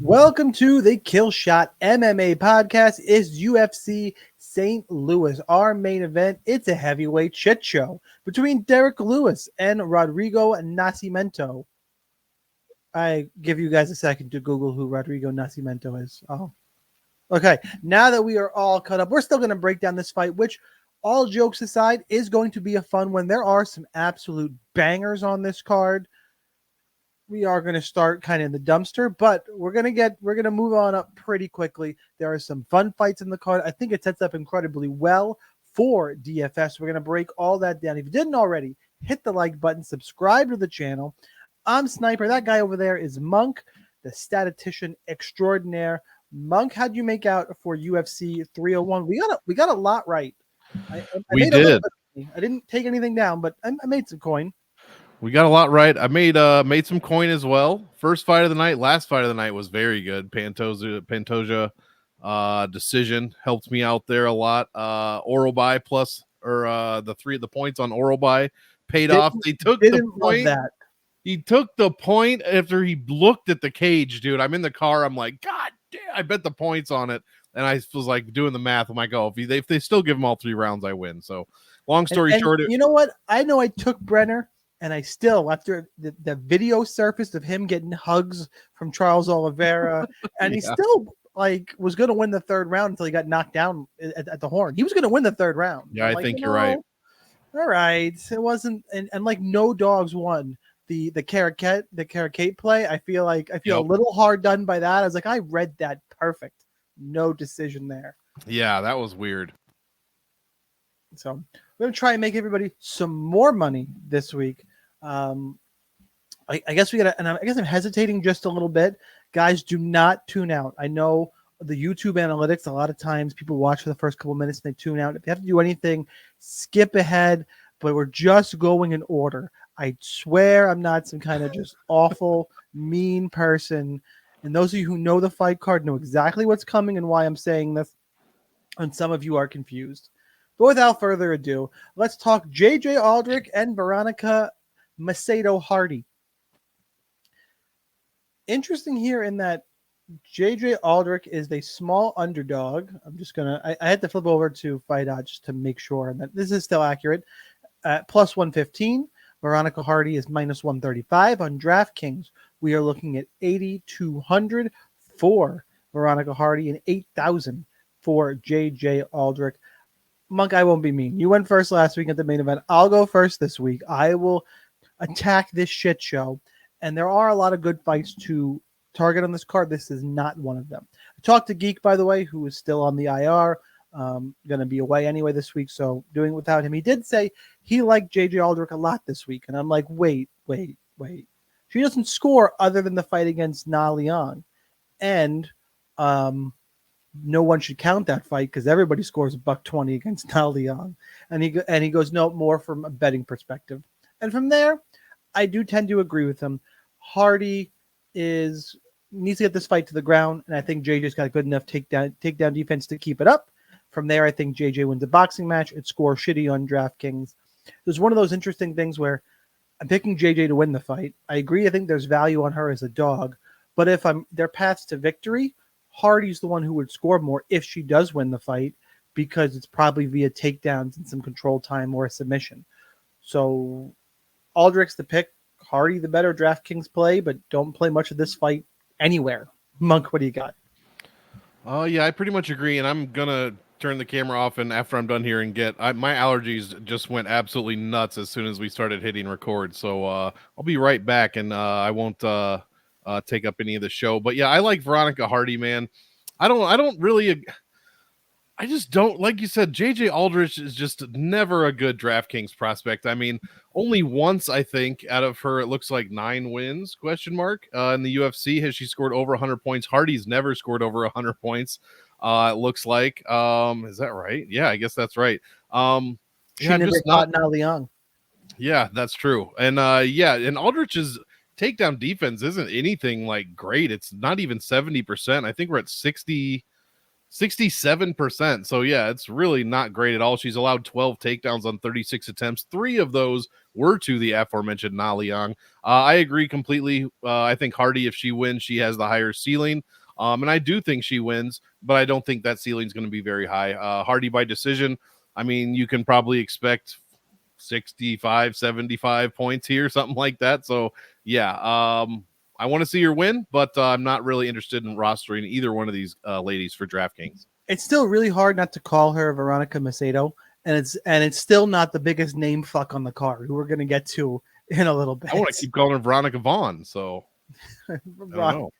Welcome to the Killshot MMA podcast. It's UFC St. Louis, our main event. It's a heavyweight shit show between Derek Lewis and Rodrigo Nascimento. I give you guys a second to Google who Rodrigo Nascimento is. Oh, okay. Now that we are all caught up, we're still going to break down this fight, which, all jokes aside, is going to be a fun one. There are some absolute bangers on this card. We are going to start kind of in the dumpster, but we're going to move on up pretty quickly. There are some fun fights in the card. I think it sets up incredibly well for DFS. We're going to break all that down. If you didn't already, hit the like button, subscribe to the channel. I'm Sniper. That guy over there is Monk, the statistician extraordinaire. Monk, how'd you make out for UFC 301? We got a lot right. I We did. I didn't take anything down, but I made some coin. We got a lot right. I made some coin as well. First fight of the night, last fight of the night was very good. Pantoja decision helped me out there a lot. Oral buy plus the points on oral buy paid off. They took the point. That. He took the point after he looked at the cage, dude. I'm in the car. I'm like, God damn, I bet the points on it. And I was like doing the math. I'm like, oh, if they still give him all 3 rounds, I win. So long story short. You know what? I know I took Brenner. And I still, after the video surfaced of him getting hugs from Charles Oliveira, and he still was going to win the 3rd round until he got knocked down at the horn. He was going to win the 3rd round. Yeah, I think you're right. All right, it wasn't, and like no dogs won the Caracate play. I feel a little hard done by that. I was like, I read that perfect. No decision there. Yeah, that was weird. So we're going to try and make everybody some more money this week. I guess I guess I'm hesitating just a little bit. Guys, do not tune out. I know the YouTube analytics, a lot of times people watch for the first couple minutes and they tune out. If you have to do anything, skip ahead, but we're just going in order. I swear I'm not some kind of just awful, mean person. And those of you who know the fight card know exactly what's coming and why I'm saying this. And some of you are confused. But without further ado, let's talk JJ Aldrich and Veronica Macedo Hardy. Interesting here in that JJ Aldrich is a small underdog. I'm just I had to flip over to Fight Odds just to make sure that this is still accurate. Plus 115. Veronica Hardy is minus 135 on DraftKings. We are looking at 8,200 for Veronica Hardy and 8,000 for JJ Aldrich. Monk, I won't be mean. You went first last week at the main event. I'll go first this week. I will attack this shit show. And there are a lot of good fights to target on this card. This is not one of them. I talked to Geek, by the way, who is still on the IR. Going to be away anyway this week, so doing it without him. He did say he liked JJ Aldrich a lot this week. And I'm like, wait. She doesn't score other than the fight against Na Liang. And no one should count that fight because everybody scores $120 against Na Liang. And he goes, no, more from a betting perspective. And from there, I do tend to agree with him. Hardy needs to get this fight to the ground, and I think JJ's got a good enough takedown defense to keep it up. From there, I think JJ wins a boxing match. It scores shitty on DraftKings. There's one of those interesting things where I'm picking JJ to win the fight. I agree. I think there's value on her as a dog, but if their paths to victory, Hardy's the one who would score more if she does win the fight because it's probably via takedowns and some control time or a submission. So Aldrich's the pick. Hardy the better DraftKings play, but don't play much of this fight anywhere. Monk, what do you got? Yeah, I pretty much agree, and I'm gonna turn the camera off, and after I'm done here, and my allergies just went absolutely nuts as soon as we started hitting record. So I'll be right back, and I won't take up any of the show. But yeah, I like Veronica Hardy, man. I just don't, like you said, JJ Aldrich is just never a good DraftKings prospect. I mean, only once, I think, out of her, it looks like 9 wins, in the UFC, has she scored over 100 points. Hardy's never scored over 100 points, it looks like. Is that right? Yeah, I guess that's right. She never got Na Liang. Yeah, that's true. And and Aldrich's takedown defense isn't anything like great. It's not even 70%. I think we're at 60 67%. So yeah, it's really not great at all. She's allowed 12 takedowns on 36 attempts. 3 of those were to the aforementioned Na Liang. I agree completely. I think Hardy, if she wins, she has the higher ceiling. And I do think she wins, but I don't think that ceiling is going to be very high. Hardy by decision. I mean, you can probably expect 65, 75 points here, something like that. So yeah, I want to see her win, but I'm not really interested in rostering either one of these ladies for DraftKings. It's still really hard not to call her Veronica Macedo, and it's still not the biggest name fuck on the card, who we're going to get to in a little bit. I want to keep calling her Veronica Vaughn, so I don't know.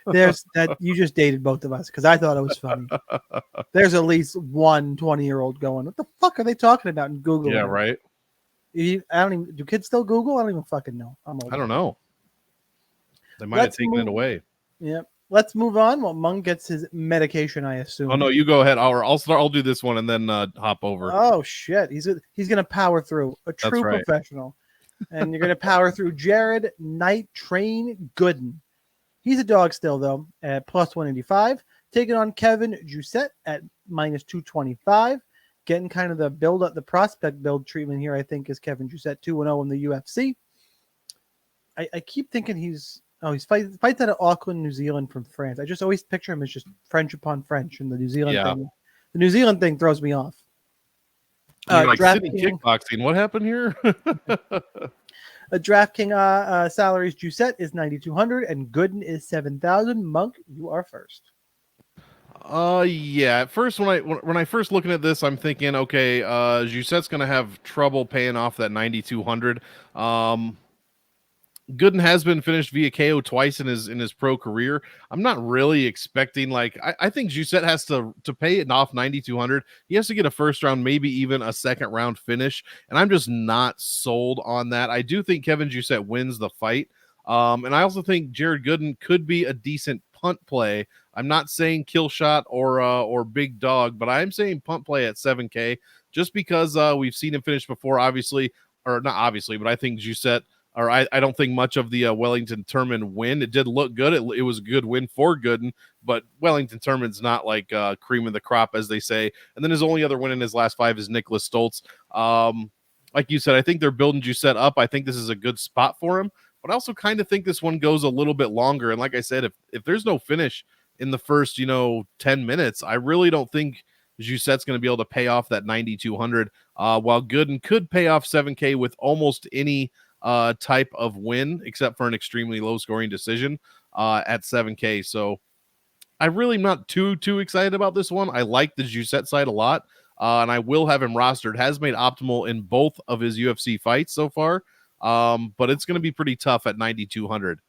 There's that you just dated both of us because I thought it was funny. There's at least one 20-year-old going, what the fuck are they talking about in Google? Yeah, right. I don't even. Do kids still Google? I don't even fucking know. I don't know. They might have taken it away. Yep. Let's move on. Well, Mung gets his medication, I assume. Oh no, you go ahead. I'll do this one and then hop over. Oh shit, he's gonna power through. A true professional, and you're gonna power through Jared Night Train Gooden. He's a dog still though at plus 185, taking on Kevin Jette at minus 225. Getting kind of the build up, the prospect build treatment here. I think is Kevin Jette 2-0 in the UFC. I keep thinking he's fights out of Auckland, New Zealand from France. I just always picture him as just French upon French, and the New Zealand thing. The New Zealand thing throws me off. Like sitting kickboxing. What happened here? A DraftKings salaries Jette is 9,200 and Gooden is 7,000. Monk, you are first. Yeah. At first, when I first looking at this, I'm thinking, okay, Jussette's gonna have trouble paying off that 9,200. Gooden has been finished via KO twice in his pro career. I'm not really expecting I think Jette has to pay it off 9,200. He has to get a first round, maybe even a second round finish, and I'm just not sold on that. I do think Kevin Jette wins the fight, and I also think Jared Gooden could be a decent punt play. I'm not saying kill shot or big dog, but I'm saying punt play at 7K just because we've seen him finish before, obviously, or not obviously, but I think Jette. Or I don't think much of the Wellington Turman win. It did look good. It was a good win for Gooden, but Wellington Turman's not like cream of the crop, as they say. And then his only other win in his last 5 is Nicholas Stoltz. Like you said, I think they're building Jette up. I think this is a good spot for him, but I also kind of think this one goes a little bit longer. And like I said, if there's no finish in the first 10 minutes, I really don't think Jussette's going to be able to pay off that 9,200. While Gooden could pay off 7K with almost any type of win, except for an extremely low scoring decision at 7K. So I really am not too excited about this one. I like the Jette side a lot, and I will have him rostered. Has made optimal in both of his UFC fights so far, but it's going to be pretty tough at 9,200.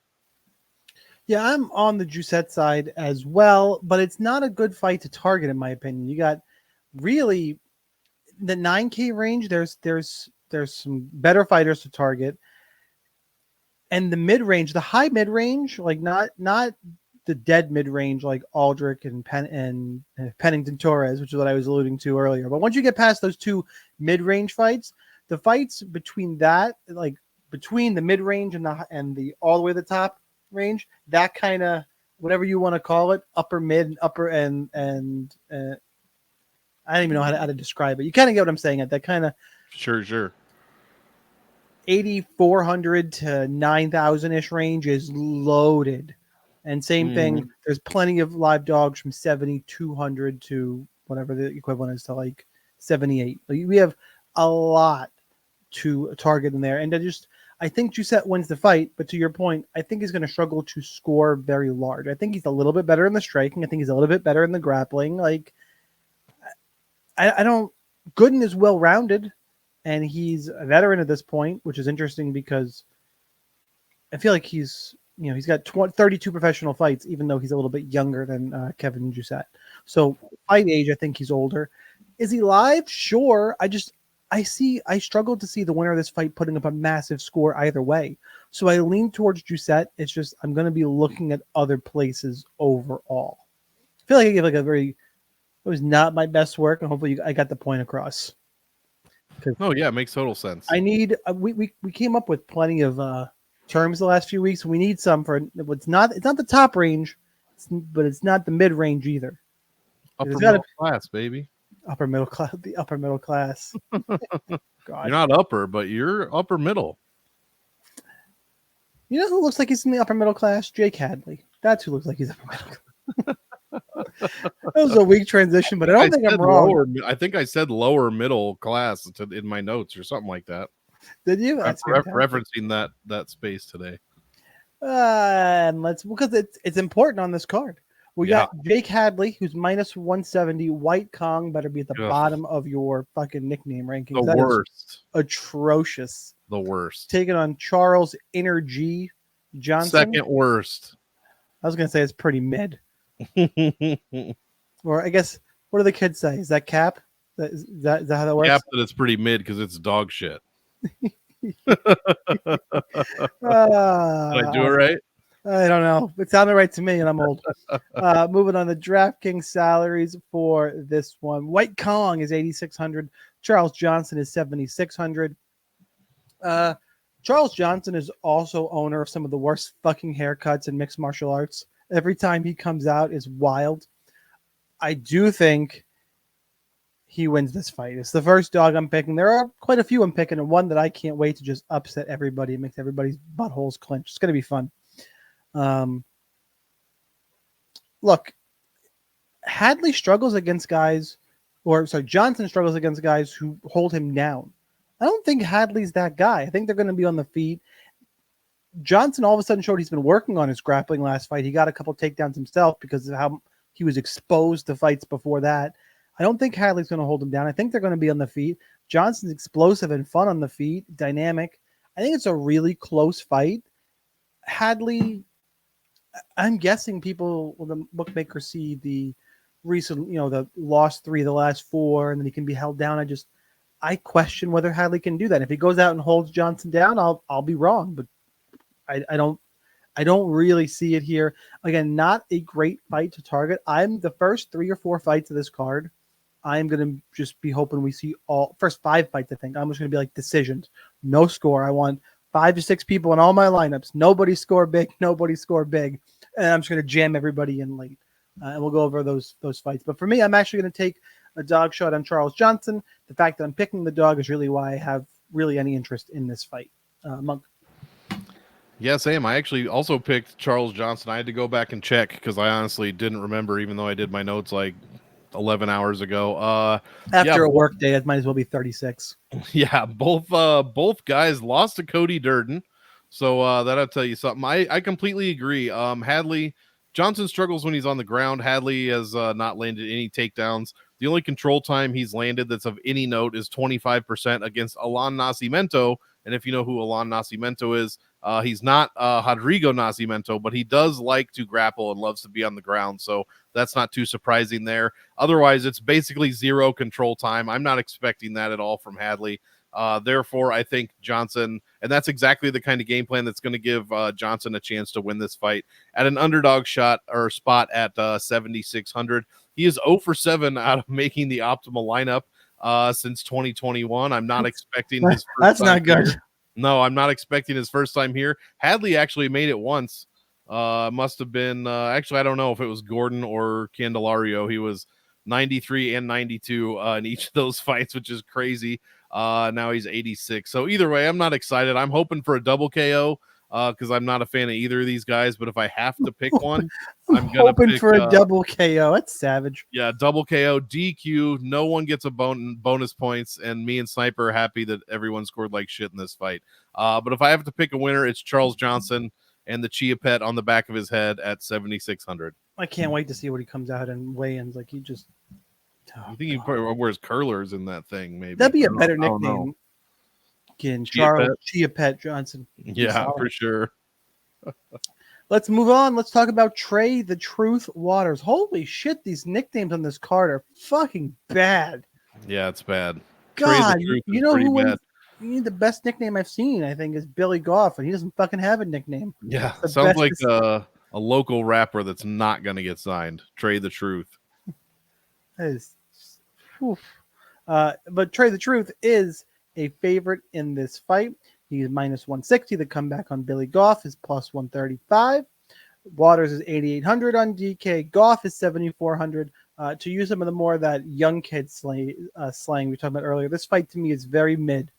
Yeah, I'm on the Jette side as well, but it's not a good fight to target, in my opinion. You got really the 9K range. There's some better fighters to target, and the mid range, the high mid range, like not the dead mid range like Alder and Pennington Torres, which is what I was alluding to earlier. But once you get past those two mid range fights, the fights between that, like between the mid range and the all the way to the top range, that kind of whatever you want to call it, upper mid and upper and I don't even know how to describe it. You kind of get what I'm saying at that kind of sure 8,400 to 9,000 ish range is loaded. And same thing, there's plenty of live dogs from 7,200 to whatever the equivalent is to like 78. We have a lot to target in there. And I think Jette wins the fight, but to your point, I think he's going to struggle to score very large. I think he's a little bit better in the striking. I think he's a little bit better in the grappling. Like, I don't. Gooden is well rounded, and he's a veteran at this point, which is interesting because I feel like he's got 32 professional fights, even though he's a little bit younger than Kevin Jette. So fight age, I think he's older. Is he live? Sure. I struggle to see the winner of this fight putting up a massive score either way. So I lean towards Jette. It's just I'm going to be looking at other places overall. I feel like I gave it was not my best work, and hopefully I got the point across. Oh yeah, it makes total sense. I need we came up with plenty of terms the last few weeks. We need some for it's not the top range, but it's not the mid range either. Upper middle class, baby. Upper middle class. The upper middle class. God. You're not upper, but you're upper middle. You know who looks like he's in the upper middle class? Jake Hadley. That's who looks like he's upper middle class. That was a weak transition, but I don't think I'm wrong. I think I said lower middle class in my notes or something like that. Did you? That's referencing that space today. And because it's important on this card. We got Jake Hadley, who's minus 170. White Kong better be at the bottom of your fucking nickname rankings. The worst. Atrocious. The worst. Taking on Charles Energy Johnson. Second worst. I was gonna say it's pretty mid. Or I guess, what do the kids say? Is that cap? Is that how that works? Cap that it's pretty mid because it's dog shit. Did I do it right? I don't know. It sounded right to me, and I'm old. Moving on to DraftKings salaries for this one. White Kong is 8,600. Charles Johnson is 7,600. Charles Johnson is also owner of some of the worst fucking haircuts in mixed martial arts. Every time he comes out is wild. I do think he wins this fight. It's the first dog I'm picking. There are quite a few I'm picking, and one that I can't wait to just upset everybody and make everybody's buttholes clench. It's going to be fun. Look, Hadley struggles against guys, Johnson struggles against guys who hold him down. I don't think Hadley's that guy. I think they're going to be on the feet. Johnson all of a sudden showed he's been working on his grappling last fight. He got a couple takedowns himself because of how he was exposed to fights before that. I don't think Hadley's going to hold him down. I think they're going to be on the feet. Johnson's explosive and fun on the feet, dynamic. I think it's a really close fight. Hadley, I'm guessing the bookmakers see the recent, the lost 3 of the last 4, and then he can be held down. I question whether Hadley can do that. If he goes out and holds Johnson down, I'll be wrong, but I don't really see it here. Again, not a great fight to target. I'm the first 3 or 4 fights of this card. I'm going to just be hoping we see first 5 fights. I think I'm just going to be like decisions, no score. I want 5 to 6 people in all my lineups. Nobody score big. And I'm just going to jam everybody in late. And we'll go over those fights. But for me, I'm actually going to take a dog shot on Charles Johnson. The fact that I'm picking the dog is really why I have really any interest in this fight. Monk. Yeah, Sam, I actually also picked Charles Johnson. I had to go back and check because I honestly didn't remember, even though I did my notes like 11 hours ago. After a work day, it might as well be 36. Yeah, both guys lost to Cody Durden. So that'll tell you something. I completely agree. Hadley, Johnson struggles when he's on the ground. Hadley has not landed any takedowns. The only control time he's landed that's of any note is 25% against Alan Nascimento. And if you know who Alan Nascimento is, he's not Rodrigo Nascimento, but he does like to grapple and loves to be on the ground. So that's not too surprising there. Otherwise, it's basically 0 control time. I'm not expecting that at all from Hadley. Therefore, I think Johnson, and that's exactly the kind of game plan that's going to give Johnson a chance to win this fight at an underdog shot or spot at 7,600. He is 0 for 7 out of making the optimal lineup since 2021. I'm not expecting his first That's not good. Here. No, I'm not expecting his first time here. Hadley actually made it once. Must have been actually, I don't know if it was Gordon or Candelario. He was 93 and 92 in each of those fights, which is crazy. Now he's 86. So either way, I'm not excited. I'm hoping for a double KO because I'm not a fan of either of these guys. But if I have to pick one, I'm gonna hoping for a double KO. That's savage. Yeah, double KO, DQ. No one gets a bonus points, and me and Sniper are happy that everyone scored like shit in this fight. But if I have to pick a winner, it's Charles Johnson and the Chia Pet on the back of his head at 7,600. I can't wait to see what he comes out in weigh-ins. Like he just. You think he probably wears curlers in that thing? Maybe that'd be a better nickname. Again, Charles Chia Pet Johnson. Yeah, for sure. Let's move on. Let's talk about Trey the Truth Waters. Holy shit, these nicknames on this card are fucking bad. Yeah, it's bad. God, you know who wins? The best nickname I've seen, I think, is Billy Goff, and he doesn't fucking have a nickname. Yeah, sounds like a local rapper that's not going to get signed. Trey the Truth. That is, but Trey the Truth is a favorite in this fight. He's minus 160. The comeback on Billy Goff is plus 135. Waters is 8,800 on DK. Goff is 7,400. To use some of the more of that young kid slang we talked about earlier, this fight to me is very mid.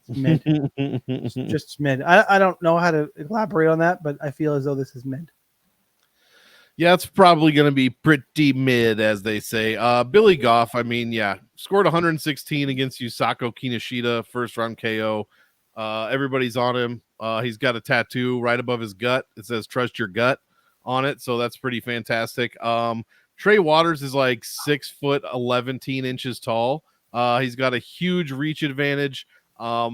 It's mid. It's just mid. I don't know how to elaborate on that, but I feel as though this is mid. Yeah, it's probably going to be pretty mid, as they say. Billy Goff, I mean, yeah, scored 116 against Yusako Kinoshita, first round KO. Everybody's on him. He's got a tattoo right above his gut. It says "Trust Your Gut" on it, so that's pretty fantastic. Trey Waters is like 6'11" inches tall. He's got a huge reach advantage. I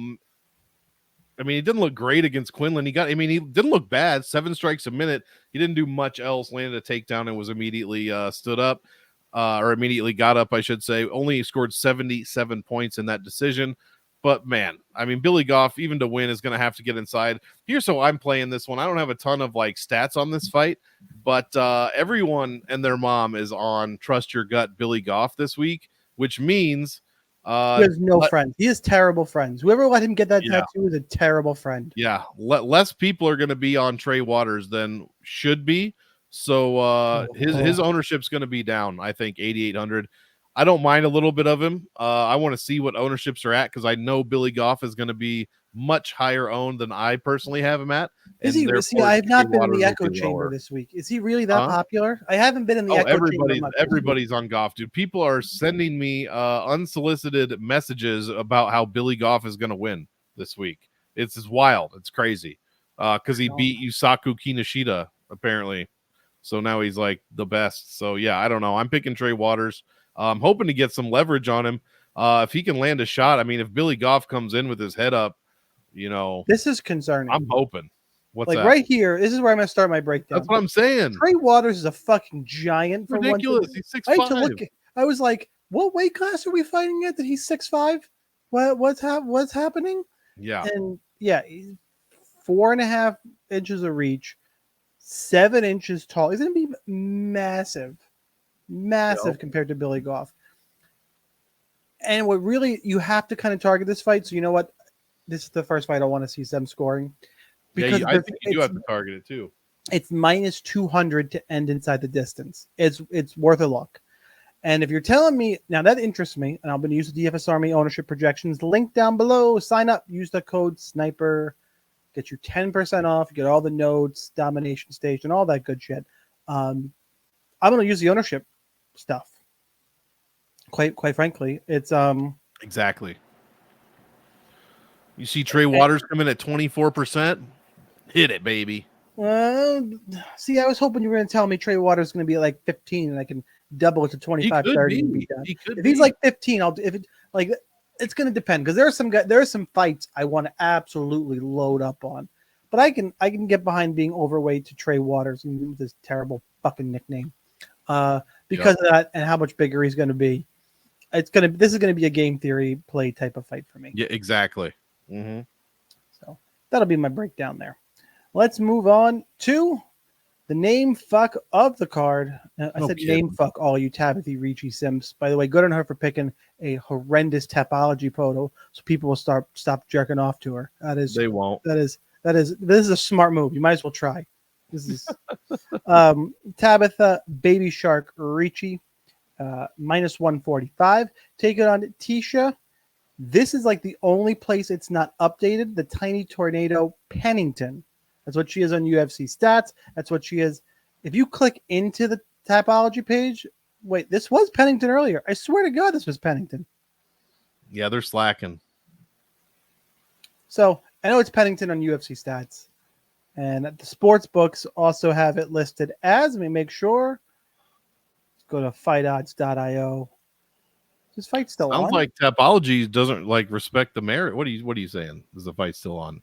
mean, he didn't look great against Quinlan. He didn't look bad. 7 strikes a minute. He didn't do much else. Landed a takedown and was immediately stood up, or immediately got up, I should say. Only scored 77 points in that decision. But man, I mean, Billy Goff, even to win, is going to have to get inside. Here's how I'm playing this one. I don't have a ton of like stats on this fight, but everyone and their mom is on Trust Your Gut Billy Goff this week, which means he has no friends. He has terrible friends. Whoever let him get that tattoo is a terrible friend. Yeah, less people are going to be on Trey Waters than should be. So his ownership's going to be down, I think, 8,800. I don't mind a little bit of him. I want to see what ownerships are at because I know Billy Goff is going to be much higher owned than I personally have him at. Is he? See, I've not been in the echo chamber this week. Is he really that popular? I haven't been in the echo chamber. Everybody's on Goff, dude. People are sending me unsolicited messages about how Billy Goff is going to win this week. It's just wild. It's crazy because he beat Yusaku Kinoshita apparently. So now he's like the best. So yeah, I don't know. I'm picking Trey Waters. I'm hoping to get some leverage on him. If he can land a shot, I mean, if Billy Goff comes in with his head up, you know, this is concerning. I'm hoping. What's like that? Right here, this is where I'm going to start my breakdown. That's what I'm saying. Trey Waters is a fucking giant. For ridiculous. One He's 6'5". I was like, what weight class are we fighting at? That he's 6'5"? What's happening? Yeah. And yeah, 4.5 inches of reach, 7 inches tall. He's going to be massive compared to Billy Goff. And what really, you have to kind of target this fight. So you know what? This is the first fight I want to see them scoring. Because I think you do have to target it too. It's minus 200 to end inside the distance. It's worth a look. And if you're telling me, now that interests me, and I'm going to use the DFS Army ownership projections link down below. Sign up, use the code SNIPER, get you 10% off, get all the notes, domination station, all that good shit. I'm going to use the ownership stuff. Quite frankly, it's exactly. You see Trey Waters come in at 24%. Hit it, baby. See, I was hoping you were going to tell me Trey Waters is going to be like 15, and I can double it to 25, 30. If he's like 15, it's going to depend because there are some fights I want to absolutely load up on, but I can get behind being overweight to Trey Waters with this terrible fucking nickname. Because of that and how much bigger he's going to be. This is going to be a game theory play type of fight for me. Yeah, exactly. Mm-hmm. So that'll be my breakdown there. Let's move on to the name fuck of the card. Name fuck all you Tabitha Ricci Sims. By the way, good on her for picking a horrendous topology photo so people will stop jerking off to her. They won't. This is a smart move. You might as well try. This is Tabitha Baby Shark Ricci, minus 145. Take it on Tisha. This is like the only place it's not updated. The Tiny Tornado Pennington. That's what she is on UFC stats. That's what she is. If you click into the Tapology page, wait, this was Pennington earlier. I swear to God, this was Pennington. Yeah, they're slacking. So I know it's Pennington on UFC stats. And the sports books also have it listed as, let me make sure. Let's go to fightodds.io. This fight's still on. Sounds like Tapology doesn't respect the merit. What are you saying? Is the fight still on?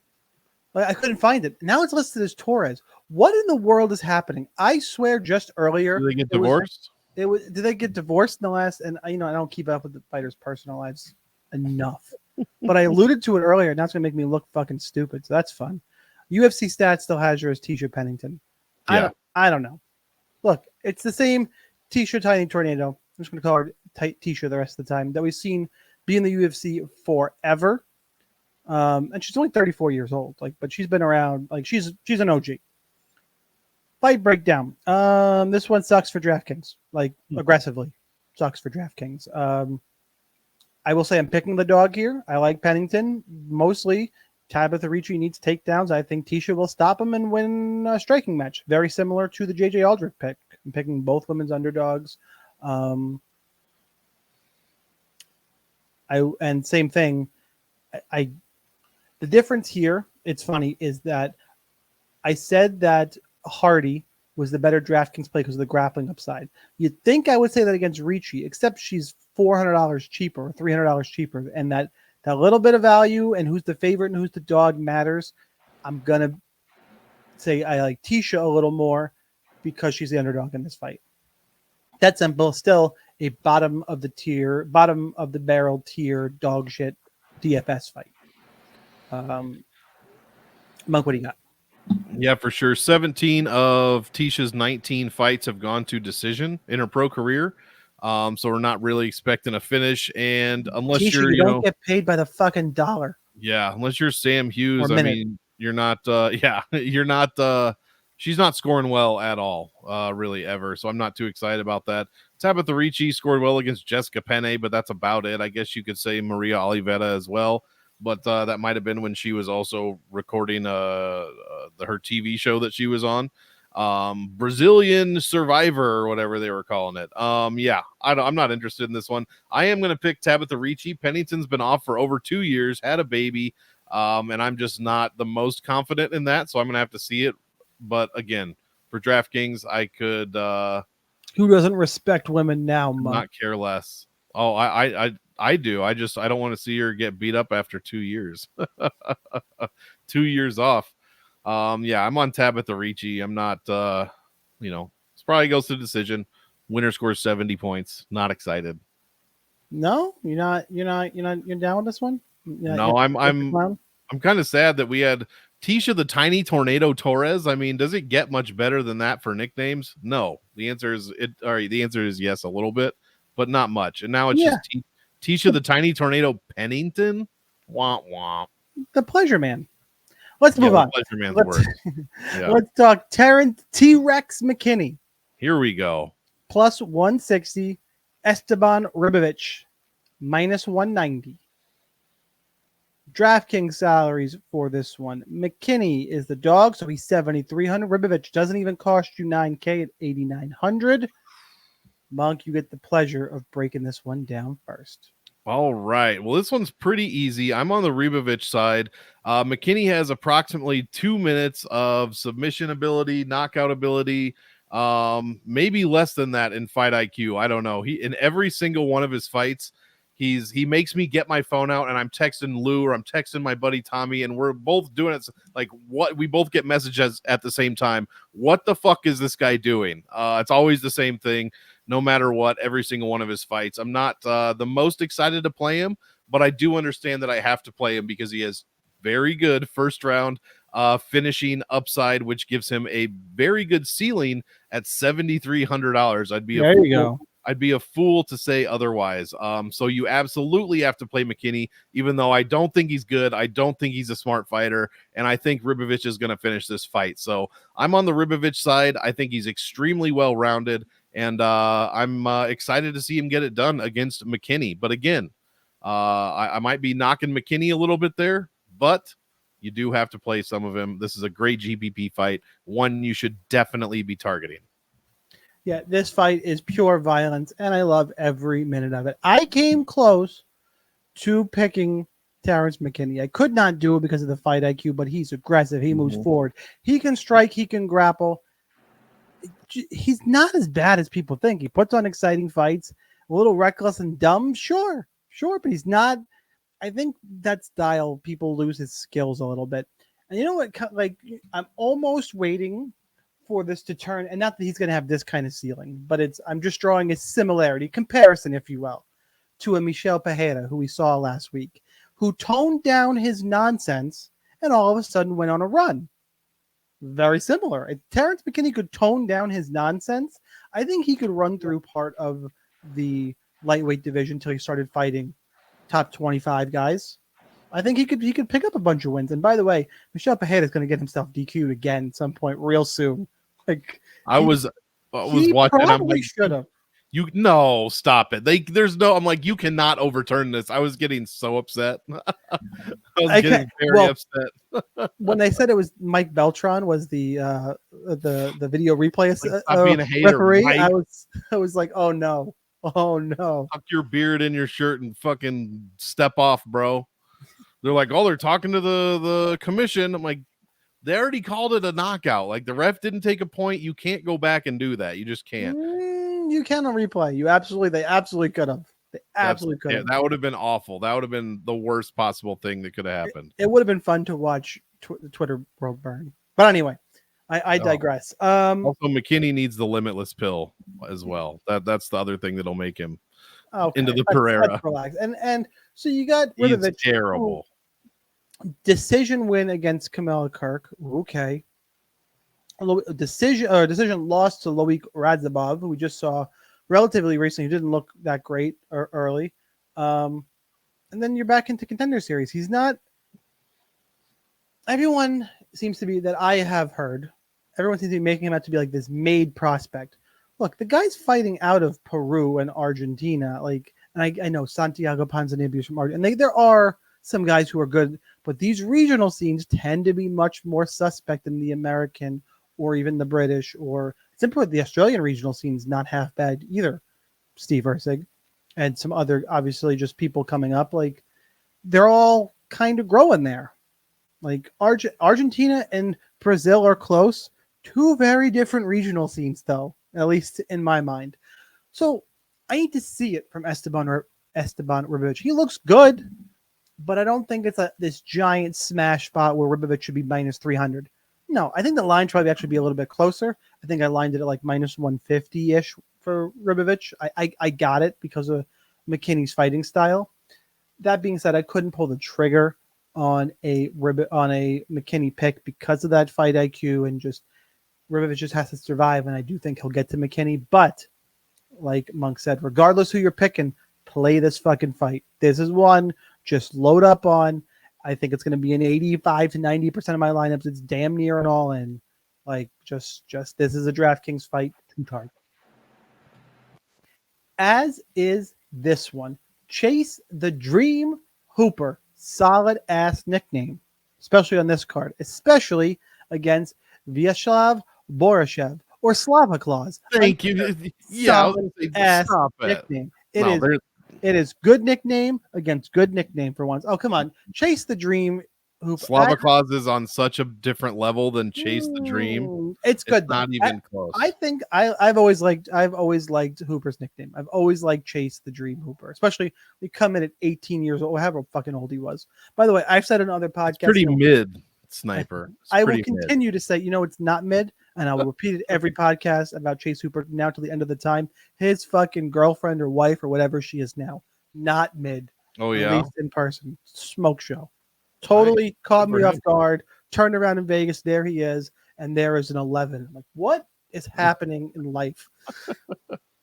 I couldn't find it. Now it's listed as Torres. What in the world is happening? I swear just earlier. Did they get divorced? Did they get divorced in the last? And I don't keep up with the fighters' personal lives enough. But I alluded to it earlier. Now it's going to make me look fucking stupid. So that's fun. UFC stats still has her as Tisha Pennington. Yeah. I don't know. Look, it's the same Tisha Tiny Tornado. I'm just going to call her Tisha the rest of the time that we've seen be in the UFC forever. And she's only 34 years old. But she's been around. She's an OG. Fight breakdown. This one sucks for DraftKings. Aggressively. sucks for DraftKings. I will say I'm picking the dog here. I like Pennington. Mostly, Tabitha Ricci needs takedowns. I think Tisha will stop him and win a striking match. Very similar to the J.J. Aldrich pick. I'm picking both women's underdogs. And same thing. The difference here, it's funny, is that I said that Hardy was the better DraftKings play because of the grappling upside. You'd think I would say that against Ricci, except she's $400 cheaper or $300 cheaper, and that little bit of value and who's the favorite and who's the dog matters. I'm gonna say I like Tisha a little more because she's the underdog in this fight. That simple. Still a bottom of the barrel tier dog shit DFS fight. Monk, what do you got? Yeah, for sure. 17 of Tisha's 19 fights have gone to decision in her pro career. So we're not really expecting a finish. And unless Tisha, you don't get paid by the fucking dollar. Yeah, unless you're Sam Hughes, I mean, you're not you're not she's not scoring well at all, really ever. So I'm not too excited about that. Tabitha Ricci scored well against Jessica Penne, but that's about it. I guess you could say Maria Oliveira as well. But that might have been when she was also recording her TV show that she was on, Brazilian Survivor or whatever they were calling it. Yeah, I'm not interested in this one. I am going to pick Tabitha Ricci. Pennington's been off for over 2 years, had a baby, and I'm just not the most confident in that, so I'm going to have to see it. But again, for DraftKings, I could. Who doesn't respect women now, Monk? Not care less. Oh, I do. I don't want to see her get beat up after 2 years. 2 years off. Yeah, I'm on Tabitha Ricci. I'm not, this probably goes to decision. Winner scores 70 points. Not excited. No, you're down with this one? No, I'm kind of sad that we had Tisha the Tiny Tornado Torres. I mean, does it get much better than that for nicknames? No. The answer is yes, a little bit, but not much. And now it's just Tisha the Tiny Tornado Pennington. Womp womp. The Pleasure Man. Let's move on. Pleasure Man's work. Yeah. Let's talk Terrence T-Rex McKinney. Here we go. Plus 160. Esteban Ribovich. Minus 190. DraftKings salaries for this one. McKinney is the dog, so he's 7,300. Ribovich doesn't even cost you $9K at 8,900. Monk, you get the pleasure of breaking this one down first. All right. Well, this one's pretty easy. I'm on the Ribovich side. McKinney has approximately 2 minutes of submission ability, knockout ability, maybe less than that in fight IQ. I don't know. He in every single one of his fights, he makes me get my phone out and I'm texting Lou or I'm texting my buddy Tommy and we're both doing it like what we both get messages at the same time. What the fuck is this guy doing? It's always the same thing. No matter what, every single one of his fights. I'm not the most excited to play him, but I do understand that I have to play him because he has very good first round finishing upside, which gives him a very good ceiling at $7,300. I'd be a fool to say otherwise. So you absolutely have to play McKinney, even though I don't think he's good. I don't think he's a smart fighter, and I think Ribovich is going to finish this fight. So I'm on the Ribovich side. I think he's extremely well-rounded. And I'm excited to see him get it done against McKinney. But again, I might be knocking McKinney a little bit there, but you do have to play some of him. This is a great GPP fight, one you should definitely be targeting. Yeah, this fight is pure violence, and I love every minute of it. I came close to picking Terrence McKinney. I could not do it because of the fight IQ, but he's aggressive. He moves forward. He can strike. He can grapple. He's not as bad as people think. He puts on exciting fights, a little reckless and dumb. Sure, but he's not. I think that style, people lose his skills a little bit. And you know what? Like, I'm almost waiting for this to turn, and not that he's going to have this kind of ceiling, but I'm just drawing a comparison, if you will, to a Michel Pereira, who we saw last week, who toned down his nonsense and all of a sudden went on a run. Very similar. If Terrence McKinney could tone down his nonsense, I think he could run through part of the lightweight division until he started fighting top 25 guys. I think he could pick up a bunch of wins. And by the way, Michel Pereira is going to get himself DQ'd again at some point real soon. Like I was watching. Probably should have. No, stop it. There's no. I'm like, you cannot overturn this. I was getting so upset. I was getting very upset when they said it was Mike Beltran was the video replay stop being a hater, referee. Mike. I was like, oh no. Tuck your beard in your shirt and fucking step off, bro. They're like, oh, they're talking to the commission. I'm like, they already called it a knockout. Like the ref didn't take a point. You can't go back and do that. You just can't. You cannot replay. They absolutely could have. They absolutely could have. Yeah, that would have been awful. That would have been the worst possible thing that could have happened. It would have been fun to watch the Twitter world burn. But anyway, I digress. Also, McKinney needs the limitless pill as well. That's the other thing that'll make him into the Pereira. Relax. And so you got Ribovich. Terrible. Decision win against Kamala Kirk. Okay. Decision loss to Loic Radzhabov, who we just saw relatively recently. He didn't look that great early. And then you're back into Contender Series. He's not. Everyone seems to be that I have heard. Everyone seems to be making him out to be like this made prospect. Look, the guy's fighting out of Peru and Argentina. Like, and I know Santiago Ponzinibbio from Argentina. And there are some guys who are good, but these regional scenes tend to be much more suspect than the American or even the British, or simply the Australian regional scene's not half bad either. Steve Erceg and some other, obviously, just people coming up. Like, they're all kind of growing there. Like, Argentina and Brazil are close. Two very different regional scenes, though, at least in my mind. So I need to see it from Esteban Ribovich. He looks good, but I don't think it's this giant smash spot where Ribovich should be minus 300. No, I think the line should probably actually be a little bit closer. I think I lined it at like minus 150-ish for Ribovich. I got it because of McKinney's fighting style. That being said, I couldn't pull the trigger on a McKinney pick because of that fight IQ, and just Ribovich just has to survive, and I do think he'll get to McKinney. But like Monk said, regardless who you're picking, play this fucking fight. This is one just load up on. I think it's going to be an 85 to 90% of my lineups. It's damn near an all in. Like, just this is a DraftKings fight to target. As is this one. Chase the Dream Hooper. Solid ass nickname, especially on this card, especially against Vyacheslav Borchev or Slava Claus. Thank you. Yeah, ass nickname. It is good nickname against good nickname for once. Oh, come on. Chase the Dream Hooper. Slava Claus is on such a different level than Chase the Dream. It's good. It's not even close. I think I've always liked Hooper's nickname. I've always liked Chase the Dream Hooper, especially we come in at 18 years old, however fucking old he was. By the way, I've said in other podcasts, pretty mid sniper. I will continue to say, it's not mid, and I will repeat it every podcast about Chase Hooper now till the end of the time. His fucking girlfriend or wife or whatever she is now, not mid. Oh yeah, at least in person, smoke show. Totally caught me off guard. Turned around in Vegas. There he is. And there is an 11. I'm like, what is happening in life?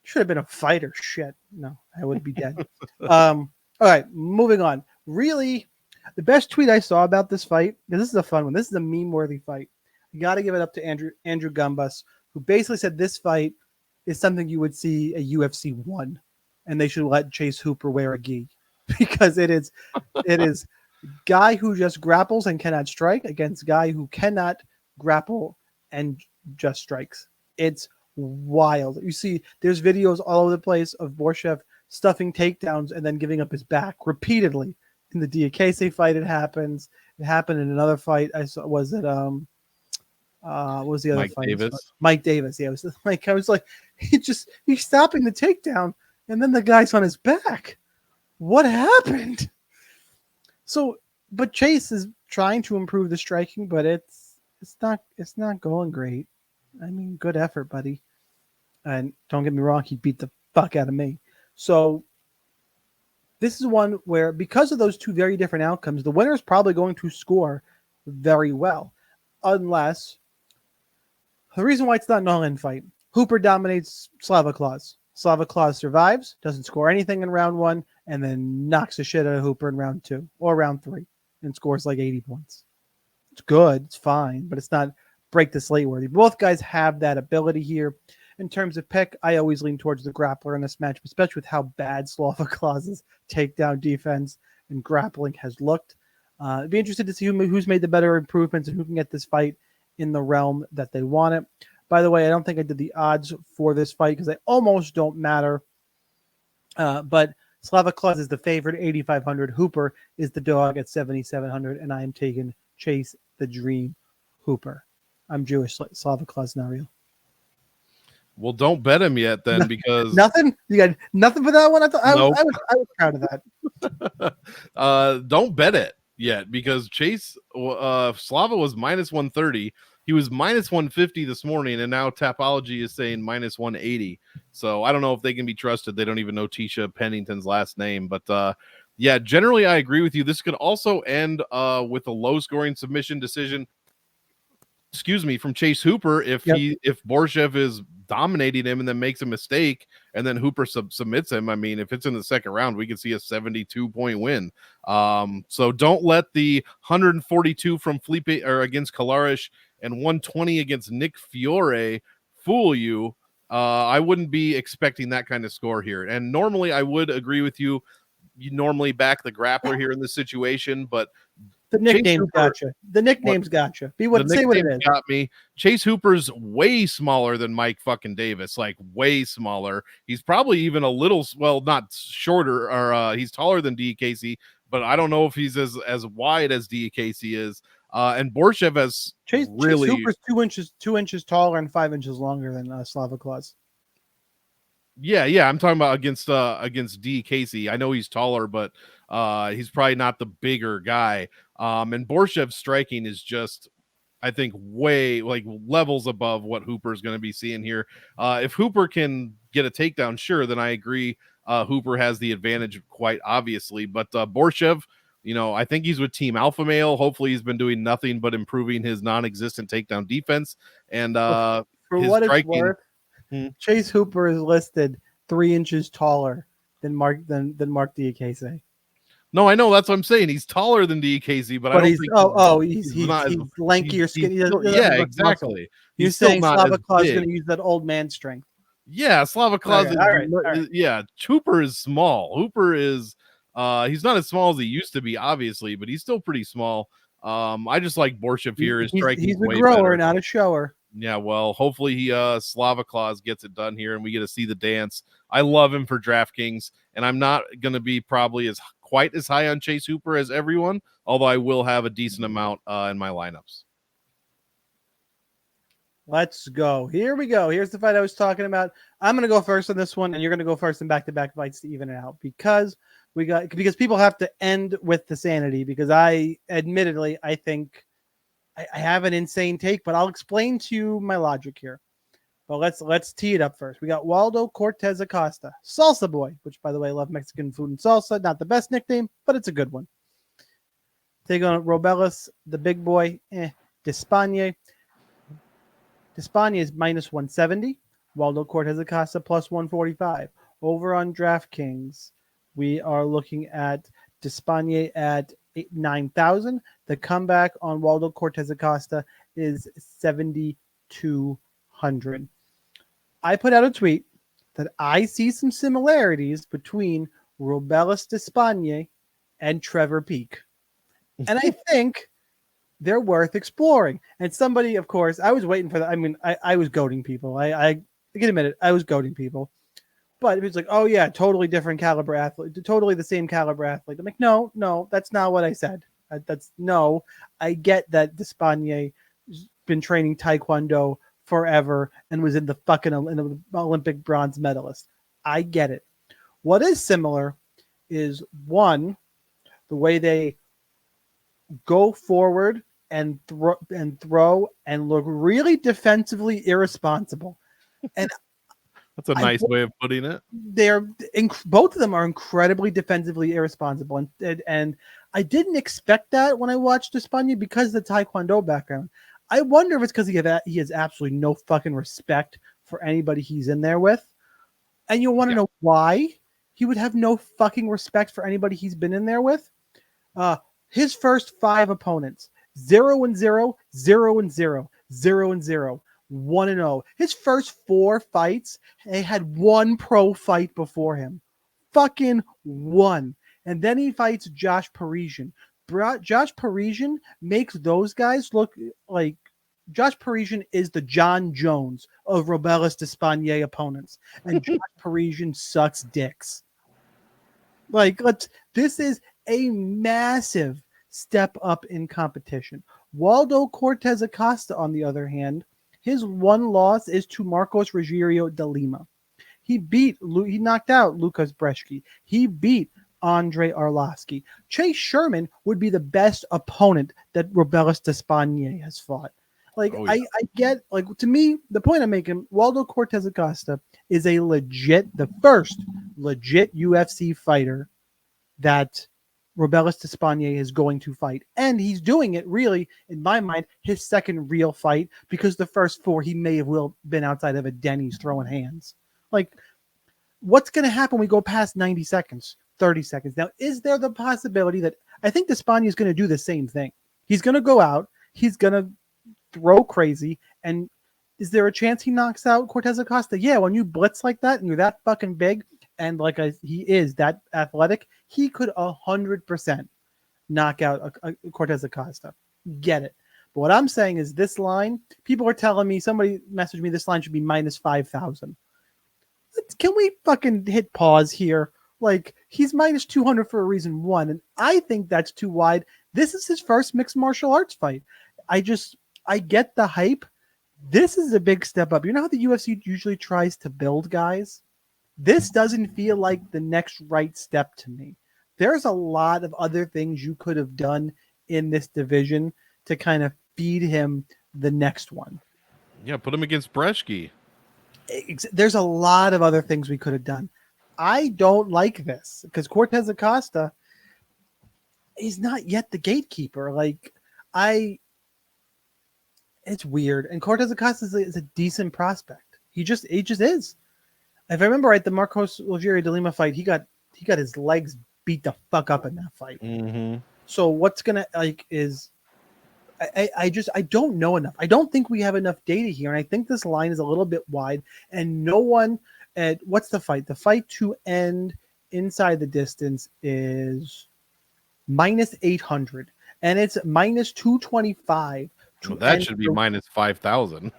Should have been a fighter. Shit. No, I would be dead. All right, moving on. Really, the best tweet I saw about this fight, because this is a fun one. This is a meme-worthy fight. You got to give it up to Andrew Gumbus, who basically said this fight is something you would see a UFC 1, and they should let Chase Hooper wear a gi, because it is guy who just grapples and cannot strike against guy who cannot grapple and just strikes. It's wild. You see, there's videos all over the place of Borchev stuffing takedowns and then giving up his back repeatedly. In the Diakese fight, it happens. It happened in another fight. I saw. Was it what was the other Mike fight? Davis. Mike Davis. Yeah, it was like, I was like, he's stopping the takedown and then the guy's on his back. What happened? So, but Chase is trying to improve the striking, but it's not going great. I mean, good effort, buddy. And don't get me wrong, he beat the fuck out of me. So this is one where, because of those two very different outcomes, the winner is probably going to score very well. Unless, the reason why it's not an all-in fight, Hooper dominates Slava Claus. Slava Claus survives, doesn't score anything in round 1, and then knocks the shit out of Hooper in round 2 or round 3 and scores like 80 points. It's good. It's fine, but it's not break the slate worthy. Both guys have that ability here. in terms of pick, I always lean towards the grappler in this match, especially with how bad Slava Claus's takedown defense and grappling has looked. I'd be interested to see who's made the better improvements and who can get this fight in the realm that they want it. By the way, I don't think I did the odds for this fight because they almost don't matter. But Slava Claus is the favorite, 8,500. Hooper is the dog at 7,700, and I am taking Chase the Dream Hooper. I'm Jewish. Slava Claus not real. Well, don't bet him yet then, because nothing. You got nothing for that one. I thought Nope. I was proud of that. Don't bet it yet, because Chase Slava was minus 130. He was minus 150 this morning, and now Tapology is saying minus 180. So I don't know if they can be trusted. They don't even know Tisha Pennington's last name. But yeah, generally I agree with you. This could also end with a low-scoring submission decision, from Chase Hooper if Borchev is dominating him and then makes a mistake and then Hooper submits him. I mean, if it's in the second round, we could see a 72-point win. So don't let the 142 from Felipe or against Caceres and 120 against Nick Fiore fool you. I wouldn't be expecting that kind of score here. And normally I would agree with you. You normally back the grappler here in this situation, but the nickname's gotcha. The nickname's gotcha. Say what it is. Got me. Chase Hooper's way smaller than Mike fucking Davis, like way smaller. He's probably even a little, well, not shorter, or he's taller than DKC, but I don't know if he's as wide as DKC is. And Borchev has Chase Hooper's 2 inches taller and 5 inches longer than Slava Claus. Yeah, I'm talking about against D Casey. I know he's taller, but he's probably not the bigger guy. And Borchev's striking is just, I think, way like levels above what Hooper's going to be seeing here. If Hooper can get a takedown, sure, then I agree. Hooper has the advantage quite obviously, but Borchev, I think he's with Team Alpha Male. Hopefully he's been doing nothing but improving his non-existent takedown defense. And for his what striking, it's worth, Chase Hooper is listed 3 inches taller than Mark DKC. No, I know, that's what I'm saying. He's taller than DKC, but I don't he's lankier, skinny. Yeah, exactly. He's saying Slava Claus is going to use that old man strength. Yeah, Slava Claus. All right. Yeah, Hooper is small. Hooper is he's not as small as he used to be, obviously, but he's still pretty small. I just like Borchev here. He's a grower, not a shower. Yeah, well, hopefully Slava Claus gets it done here and we get to see the dance. I love him for DraftKings, and I'm not going to be probably quite as high on Chase Hooper as everyone, although I will have a decent amount in my lineups. Let's go. Here we go. Here's the fight I was talking about. I'm going to go first on this one, and you're going to go first in back-to-back fights to even it out because people have to end with the sanity, because I think I have an insane take, but I'll explain to you my logic here. But let's tee it up first. We got Waldo Cortez Acosta, Salsa Boy, which, by the way, I love Mexican food and salsa. Not the best nickname, but it's a good one. Take on Robelis, the big boy, Despaigne. Despaigne is minus 170. Waldo Cortez Acosta plus 145. Over on DraftKings, we are looking at Despaigne at 9,000. The comeback on Waldo Cortez Acosta is 7,200. I put out a tweet that I see some similarities between Robelis Despaigne and Trevor Peak. And I think they're worth exploring. And somebody, of course, I was waiting for that. I mean, I was goading people. I can admit it. I was goading people. But it was like, oh, yeah, totally different caliber athlete. Totally the same caliber athlete. I'm like, no, that's not what I said. I get that Despaigne has been training Taekwondo forever and was in the fucking Olympic bronze medalist. I get it. What is similar is, one, the way they go forward and throw and look really defensively irresponsible. And that's a nice way of putting it. Both of them are incredibly defensively irresponsible, and I didn't expect that when I watched Despaigne because of the Taekwondo background. I wonder if it's because he has absolutely no fucking respect for anybody he's in there with, and you want to know why he would have no fucking respect for anybody he's been in there with. His first 5 opponents, 0-0, 0-0, 0-0. 1-0. His first 4 fights, he had 1 pro fight before him. Fucking 1. And then he fights Josh Parisian. Josh Parisian makes those guys look like Josh Parisian is the John Jones of Robelis Despaigne opponents. And Josh Parisian sucks dicks. Like, this is a massive step up in competition. Waldo Cortez Acosta, on the other hand, his one loss is to Marcos Rogerio de Lima. He knocked out Lucas Breshki. He beat Andre Arlovsky. Chase Sherman would be the best opponent that Robelis Despaigne has fought. Like, I get, like, to me, the point I'm making, Waldo Cortez Acosta is the first legit UFC fighter that Robelis Despaigne is going to fight. And he's doing it, really, in my mind, his second real fight, because the first 4, he may have been outside of a Denny's throwing hands. Like, what's going to happen when we go past 90 seconds, 30 seconds? Now, is there the possibility that I think Despaigne is going to do the same thing? He's going to go out, he's going to throw crazy, and is there a chance he knocks out Cortez Acosta? Yeah, when you blitz like that and you're that fucking big, and he is that athletic, he could 100% knock out Cortez Acosta. Get it. But what I'm saying is this line, people are telling me, somebody messaged me, this line should be minus 5,000. Can we fucking hit pause here? Like, he's minus 200 for a reason, one, and I think that's too wide. This is his first mixed martial arts fight. I get the hype. This is a big step up. You know how the UFC usually tries to build guys? This doesn't feel like the next right step to me. There's a lot of other things you could have done in this division to kind of feed him the next one. Yeah, put him against Breshki. There's a lot of other things we could have done. I don't like this because Cortez Acosta, he's not yet the gatekeeper. It's weird. And Cortez Acosta is a decent prospect. He just is. If I remember right, the Marcos Rogerio de Lima fight, he got his legs beat the fuck up in that fight. Mm-hmm. So what's gonna is I don't know enough. I don't think we have enough data here, and I think this line is a little bit wide. And no one what's the fight? The fight to end inside the distance is minus 800, and it's minus 225. Well, that should be minus 5,000.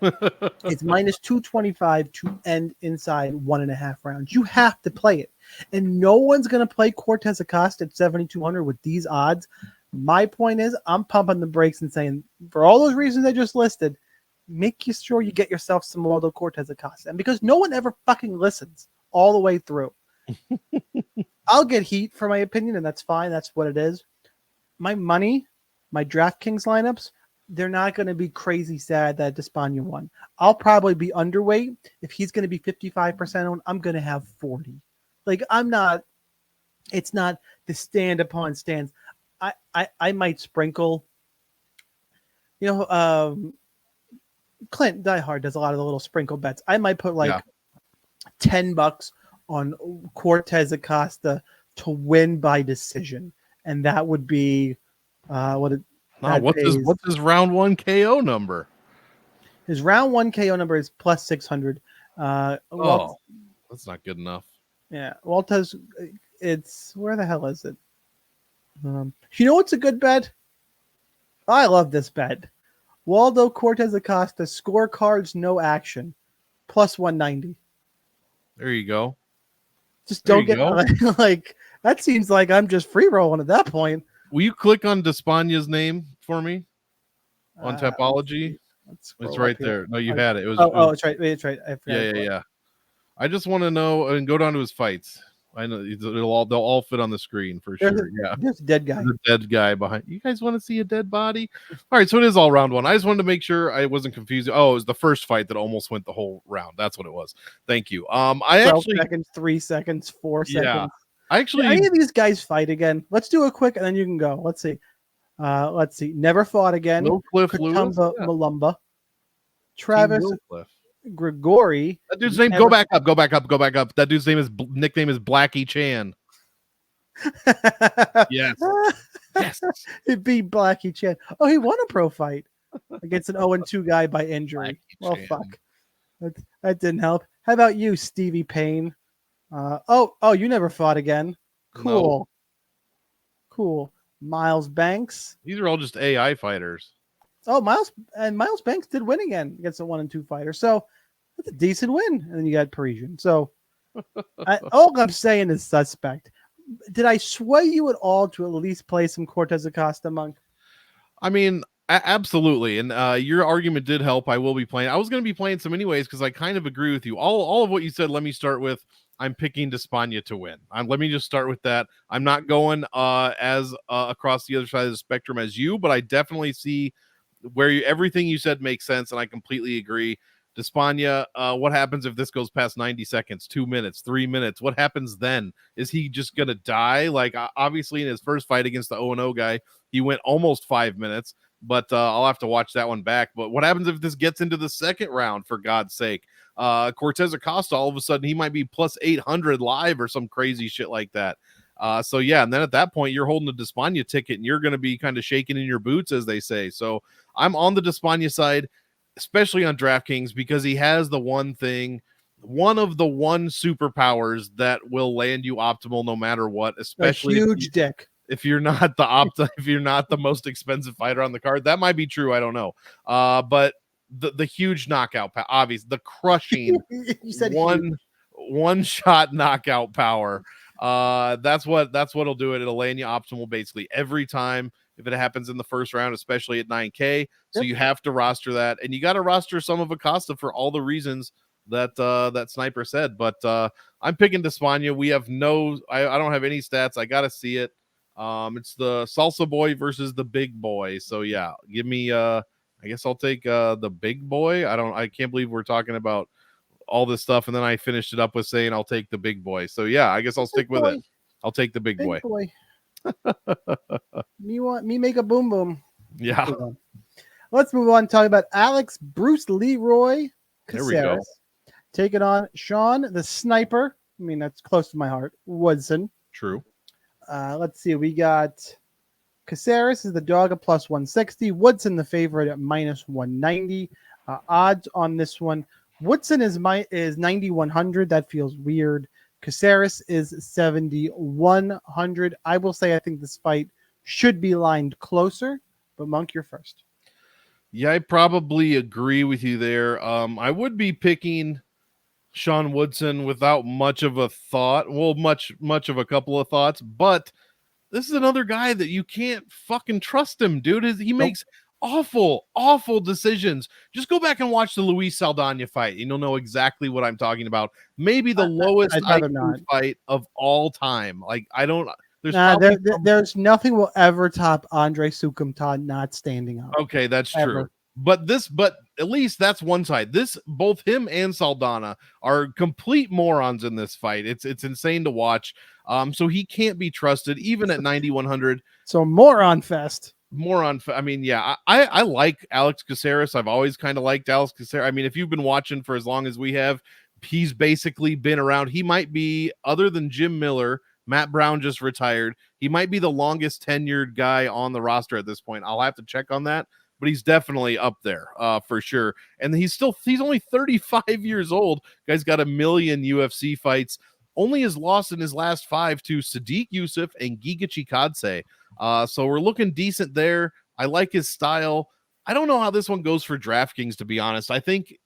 It's minus 225 to end inside 1.5 rounds. You have to play it. And no one's going to play Cortez Acosta at 7,200 with these odds. My point is, I'm pumping the brakes and saying, for all those reasons I just listed, make sure you get yourself some Waldo Cortez Acosta. And because no one ever fucking listens all the way through. I'll get heat for my opinion, and that's fine. That's what it is. My money, my DraftKings lineups, they're not going to be crazy sad that Despaigne won. I'll probably be underweight. If he's going to be 55% on, I'm going to have 40. Like, it's not the stand upon stands. I might sprinkle, Clint Diehard does a lot of the little sprinkle bets. I might put $10 on Cortez Acosta to win by decision. And that would be, what's his round 1 KO number? His round 1 KO number is plus 600. That's not good enough. Yeah, Waltez. It's where the hell is it? You know what's a good bet? I love this bet. Waldo Cortez Acosta scorecards no action, plus 190. There you go. Just don't get like that. Seems like I'm just free rolling at that point. Will you click on Despaigne's name for me on Tapology? It's right there. No, you had it. It's right. It's right. I forgot. Yeah. I just want to know and go down to his fights. I know they'll all fit on the screen for sure. There's a dead guy. There's a dead guy behind. You guys want to see a dead body? All right, so it is all round 1. I just wanted to make sure I wasn't confused. Oh, it was the first fight that almost went the whole round. That's what it was. Thank you. 12 seconds, 3 seconds, 4 seconds. Yeah. Any of these guys fight again? Let's do a quick, and then you can go. Let's see. Never fought again. No Cliff Lewis. Malumba. Travis Grigori. That dude's name. Go back up. That dude's nickname is Blackie Chan. Yes. It beat Blackie Chan. Oh, he won a pro fight. against an 0-2 guy by injury. Wacky Well, Chan. fuck. That didn't help. How about you, Stevie Payne? You never fought again. Cool. Cool. Miles Banks. These are all just AI fighters. Oh, Miles Banks did win again against a 1-2 fighter. So that's a decent win. And then you got Parisian. So all I'm saying is suspect. Did I sway you at all to at least play some Cortez Acosta, Monk? I mean, absolutely. And your argument did help. I will be playing. I was going to be playing some anyways because I kind of agree with you. All of what you said, let me start with, I'm picking Despania to win. Let me just start with that. I'm not going as across the other side of the spectrum as you, but I definitely see where everything you said makes sense, and I completely agree. Despania, what happens if this goes past 90 seconds, 2 minutes, 3 minutes? What happens then? Is he just going to die? Like, obviously, in his first fight against the 0-0 guy, he went almost 5 minutes, but I'll have to watch that one back. But what happens if this gets into the second round, for God's sake? Cortez Acosta, all of a sudden, he might be plus 800 live or some crazy shit like that. So, yeah, and then at that point, you're holding a Despania ticket, and you're going to be kind of shaking in your boots, as they say. So I'm on the Despania side, especially on DraftKings, because he has the one superpowers that will land you optimal no matter what, especially a huge dick. If you're not if you're not the most expensive fighter on the card. That might be true, I don't know. But the huge knockout obviously, the crushing you said one shot knockout power. That's what'll do it. It'll land you optimal basically every time if it happens in the first round, especially at 9K. So you have to roster that, and you got to roster some of Acosta for all the reasons that that Sniper said. But I'm picking Despania. We have I don't have any stats. I got to see it. It's the Salsa Boy versus the Big Boy. So yeah, give me I guess I'll take the Big Boy. I can't believe we're talking about all this stuff, and then I finished it up with saying I'll take the Big Boy. So yeah, I guess I'll stick with it. I'll take the Big Boy. Me make a boom boom. Yeah. Let's move on and talk about Alex Bruce Leroy Caceres. There we go. Taking on Shawn the Sniper. I mean, that's close to my heart. Woodson. True. Let's see. We got Caceres is the dog at plus 160. Woodson the favorite at minus 190. Odds on this one. Woodson is 9,100. That feels weird. Caceres is 7,100. I will say I think this fight should be lined closer, but Monk, you're first. Yeah, I probably agree with you there. I would be picking Shawn Woodson without much of a thought. Well, much of a couple of thoughts, but this is another guy that you can't fucking trust him, dude. He makes awful decisions. Just go back and watch the Luis Saldana fight, and you'll know exactly what I'm talking about. Maybe the lowest IQ fight of all time. Like, I don't. There's nothing will ever top Andre Sukumta not standing up. Okay, that's true. But at least that's one side. Both him and Saldana are complete morons in this fight. It's insane to watch. So he can't be trusted even at 9,100. So moron fest. I mean, yeah, I like Alex Caceres. I've always kind of liked Alex Caceres. I mean, if you've been watching for as long as we have, he's basically been around. He might be, other than Jim Miller, Matt Brown just retired, he might be the longest tenured guy on the roster at this point. I'll have to check on that, but he's definitely up there for sure. And he's only 35 years old. Guy's got 1 million UFC fights. Only has lost in his last 5 to Sadiq Yusuf and Giga Chikadze. So we're looking decent there. I like his style. I don't know how this one goes for DraftKings, to be honest. I think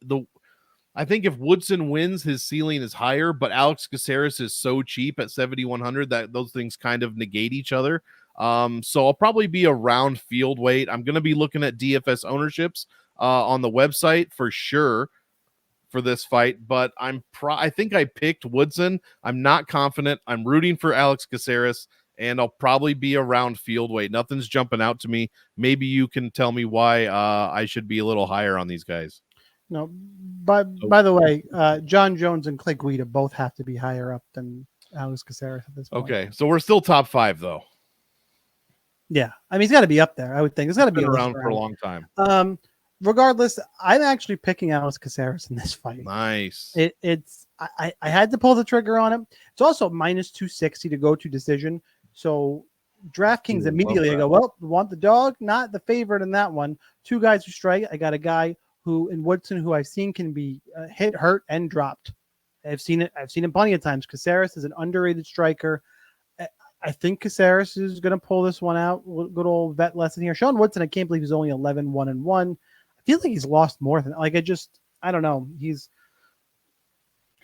if Woodson wins, his ceiling is higher, but Alex Caceres is so cheap at 7,100 that those things kind of negate each other. So I'll probably be around field weight. I'm going to be looking at DFS ownerships on the website for sure for this fight, but I think I picked Woodson. I'm not confident. I'm rooting for Alex Caceres, and I'll probably be around field weight. Nothing's jumping out to me. Maybe you can tell me why I should be a little higher on these guys. No, by the way, John Jones and Clay Guida both have to be higher up than Alex Caceres at this point. Okay, so we're still top 5 though. Yeah, I mean he's got to be up there. I would think he's got to be around for a long time. Regardless, I'm actually picking Alex Caceres in this fight. Nice. I had to pull the trigger on him. It's also minus 260 to go to decision. So DraftKings Ooh, immediately. I go, well, want the dog? Not the favorite in that one. Two guys who strike. I got a guy who in Woodson who I've seen can be hit, hurt, and dropped. I've seen it plenty of times. Caceres is an underrated striker. I think Caceres is going to pull this one out. Good old vet lesson here. Shawn Woodson, I can't believe he's only 11-1-1. I feel like he's lost more than like I don't know. He's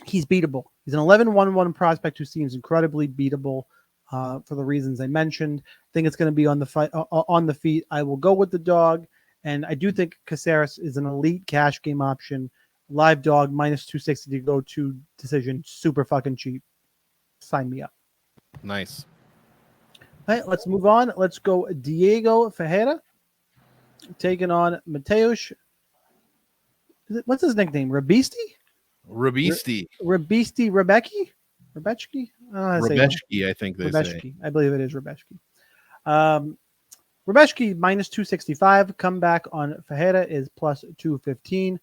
beatable. He's an 11-1-1 prospect who seems incredibly beatable for the reasons I mentioned. I think it's going to be on the feet. I will go with the dog, and I do think Caceres is an elite cash game option. Live dog -260 to go to decision. Super fucking cheap. Sign me up. Nice. All right, let's move on. Let's go Diego Ferreira taking on Mateusz. What's his nickname? Rabisti? Rabisti. Rabisti Rebecki? Rebecki? Rebecki, I think they say. I believe it is Rebecki. Rebecki -265. Comeback on Ferreira is +215.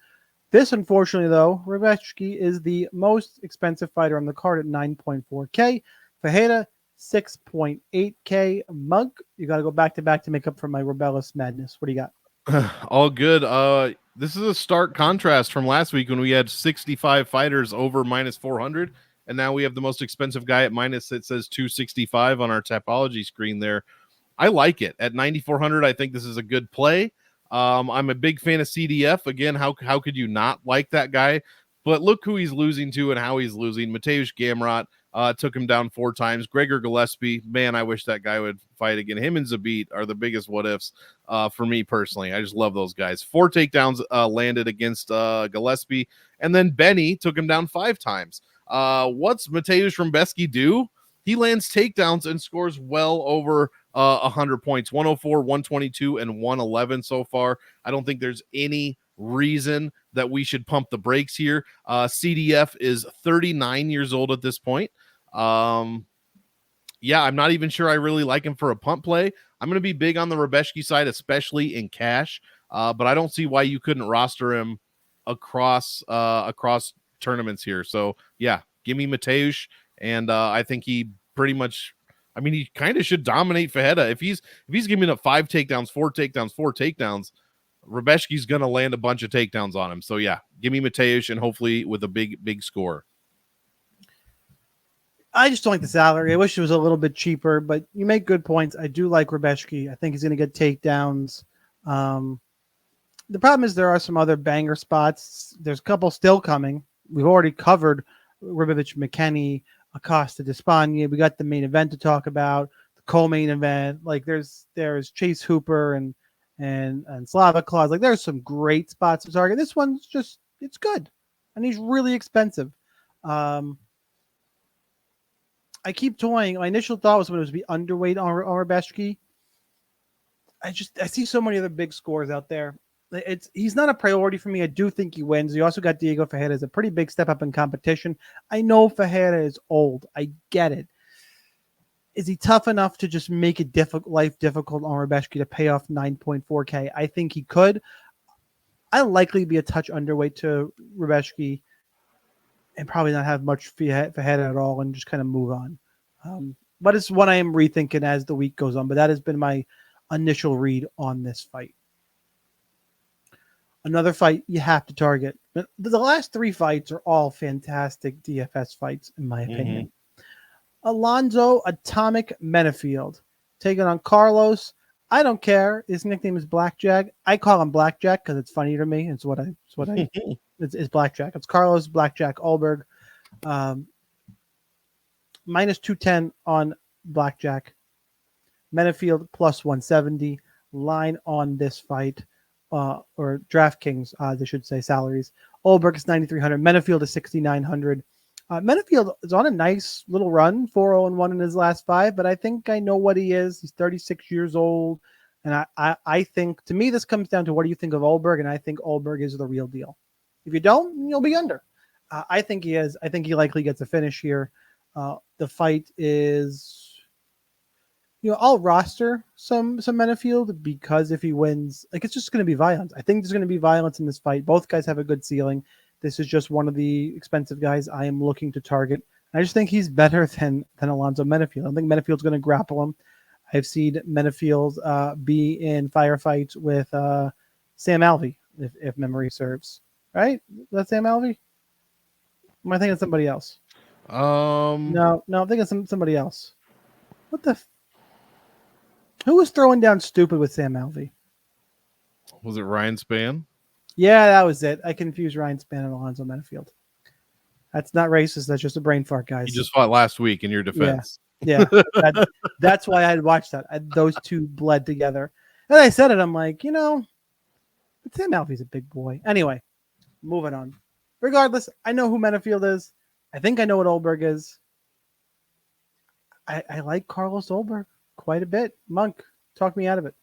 This, unfortunately, though, Rebecki is the most expensive fighter on the card at 9.4K. Ferreira, 6.8K. Mug, you got to go back to back to make up for my rebellious madness. What do you got? All good. This is a stark contrast from last week when we had 65 fighters over -400, and now we have the most expensive guy at it says 265 on our Tapology screen there. I like it. At 9,400, I think this is a good play. I'm a big fan of CDF. Again, how could you not like that guy? But look who he's losing to and how he's losing. Mateusz Gamrot took him down 4 times. Gregor Gillespie, man, I wish that guy would fight again. Him and Zabit are the biggest what-ifs for me personally. I just love those guys. 4 takedowns landed against Gillespie, and then Benny took him down 5 times. What's Mateusz Rebecki do? He lands takedowns and scores well over 100 points, 104, 122, and 111 so far. I don't think there's any reason that we should pump the brakes here. CDF is 39 years old at this point. I'm not even sure I really like him for a pump play. I'm going to be big on the Rebecki side, especially in cash, but I don't see why you couldn't roster him across tournaments here. So, yeah, give me Mateusz, and I think he pretty much – he kind of should dominate Ferreira. If he's giving up 5 takedowns, 4 takedowns, Rebecki's going to land a bunch of takedowns on him. So, yeah, give me Mateusz and hopefully with a big score. I just don't like the salary. I wish it was a little bit cheaper, but you make good points. I do like Rebecki. I think he's going to get takedowns. The problem is there are some other banger spots. There's a couple still coming. We've already covered Ribovich, McKenna, Acosta, Despaigne. We got the main event to talk about, the co-main event. Like there's Chase Hooper and Slava Claus. Like there's some great spots to target. This one's just, it's good. And he's really expensive. I keep toying. My initial thought was when it was to be underweight on Rebecki. I see so many other big scores out there. He's not a priority for me. I do think he wins. You also got Diego Ferreira as a pretty big step up in competition. I know Ferreira is old. I get it. Is he tough enough to just make it life difficult on Rebecki to pay off 9.4K? I think he could. I'll likely be a touch underweight to Rebecki and probably not have much Ferreira at all and just kind of move on. But it's one I am rethinking as the week goes on. But that has been my initial read on this fight. Another fight you have to target. The last 3 fights are all fantastic DFS fights, in my opinion. Alonzo Atomic Medfield taking on Carlos. I don't care. His nickname is Blackjack. I call him Blackjack because it's funny to me. It's Blackjack. It's Carlos Blackjack Olberg. -210 on Blackjack. Medfield +170. Line on this fight. Or DraftKings, they should say salaries. Olberg is 9,300. Medfield is 6,900. Medfield is on a nice little run, 4-0-1 in his last 5, but I think I know what he is. He's 36 years old. And I think, to me, this comes down to what do you think of Olberg, and I think Olberg is the real deal. If you don't, you'll be under. I think he is. I think he likely gets a finish here. The fight is... I'll roster some Medfield because if he wins, it's just going to be violence. I think there's going to be violence in this fight. Both guys have a good ceiling. This is just one of the expensive guys I am looking to target. I just think he's better than Alonzo Medfield. I think Medfield's going to grapple him. I've seen Medfield be in firefights with Sam Alvey, if memory serves. Right? Is that Sam Alvey? Am I thinking of somebody else? No, I'm thinking somebody else. What the? Who was throwing down stupid with Sam Alvey? Was it Ryan Spann? Yeah, that was it. I confused Ryan Spann and Alonzo Medfield. That's not racist. That's just a brain fart, guys. You just fought last week in your defense. Yeah. That's why I had watched that. Those two bled together. And I said it. I'm like, but Sam Alvey's a big boy. Anyway, moving on. Regardless, I know who Medfield is. I think I know what Olberg is. I like Carlos Olberg quite a bit. Monk, talk me out of it.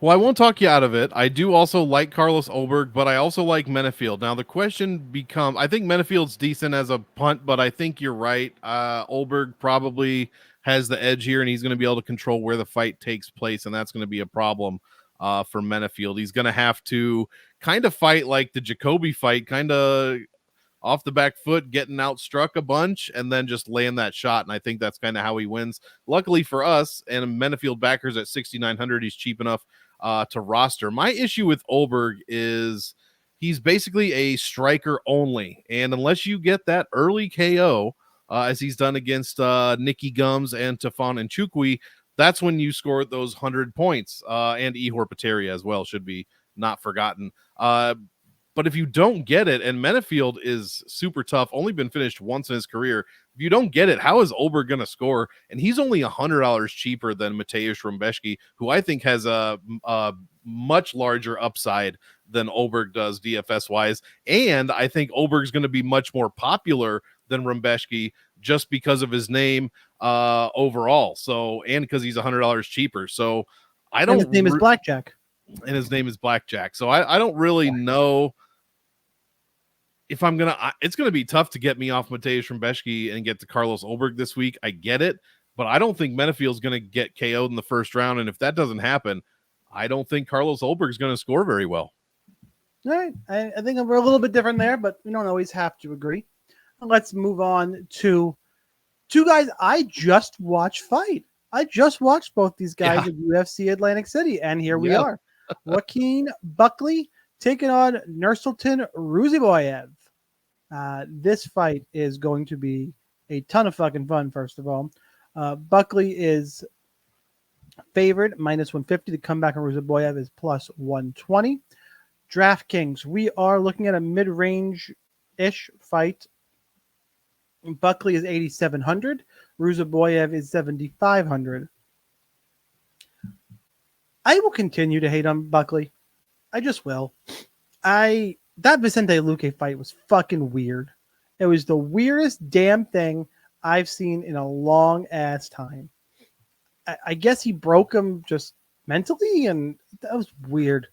Well, I won't talk you out of it. I do also like Carlos Olberg, but I also like Medfield. Now, the question becomes, I think Medfield's decent as a punt, but I think you're right. Olberg probably has the edge here, and he's going to be able to control where the fight takes place, and that's going to be a problem for Medfield. He's going to have to kind of fight like the Jacoby fight, kind of off the back foot, getting outstruck a bunch, and then just laying that shot. And I think that's kind of how he wins. Luckily for us, and Medfield backers at 6,900, he's cheap enough to roster. My issue with Olberg is he's basically a striker only. And unless you get that early KO, as he's done against Nicky Gums and Tafon and Chukwi, that's when you score those 100 points. And Ihor Pateria as well should be not forgotten. But if you don't get it, and Medfield is super tough, only been finished once in his career. If you don't get it, how is Olberg going to score? And he's only $100 cheaper than Mateusz Rumbeszki, who I think has a much larger upside than Olberg does DFS-wise. And I think Olberg's going to be much more popular than Rumbeszki just because of his name overall. So, and because he's $100 cheaper. So I don't. And his name is Blackjack. And his name is Blackjack. So I don't really know if I'm going to, it's going to be tough to get me off Mateusz Rumbeszki and get to Carlos Olberg this week. I get it, but I don't think Medfield's going to get KO'd in the first round. And if that doesn't happen, I don't think Carlos Olberg is going to score very well. All right. I think we're a little bit different there, but we don't always have to agree. Let's move on to two guys I just watched fight. I just watched both these guys at UFC Atlantic City, and here we are. Joaquin Buckley taking on Nursultan Ruziboyev. This fight is going to be a ton of fucking fun, first of all. Buckley is favored, -150. The comeback on Ruziboyev is +120. DraftKings, we are looking at a mid-range-ish fight. Buckley is 8,700. Ruziboyev is 7,500. I will continue to hate on Buckley. I just will. That Vicente Luque fight was fucking weird. It was the weirdest damn thing I've seen in a long ass time. I guess he broke him just mentally, and that was weird.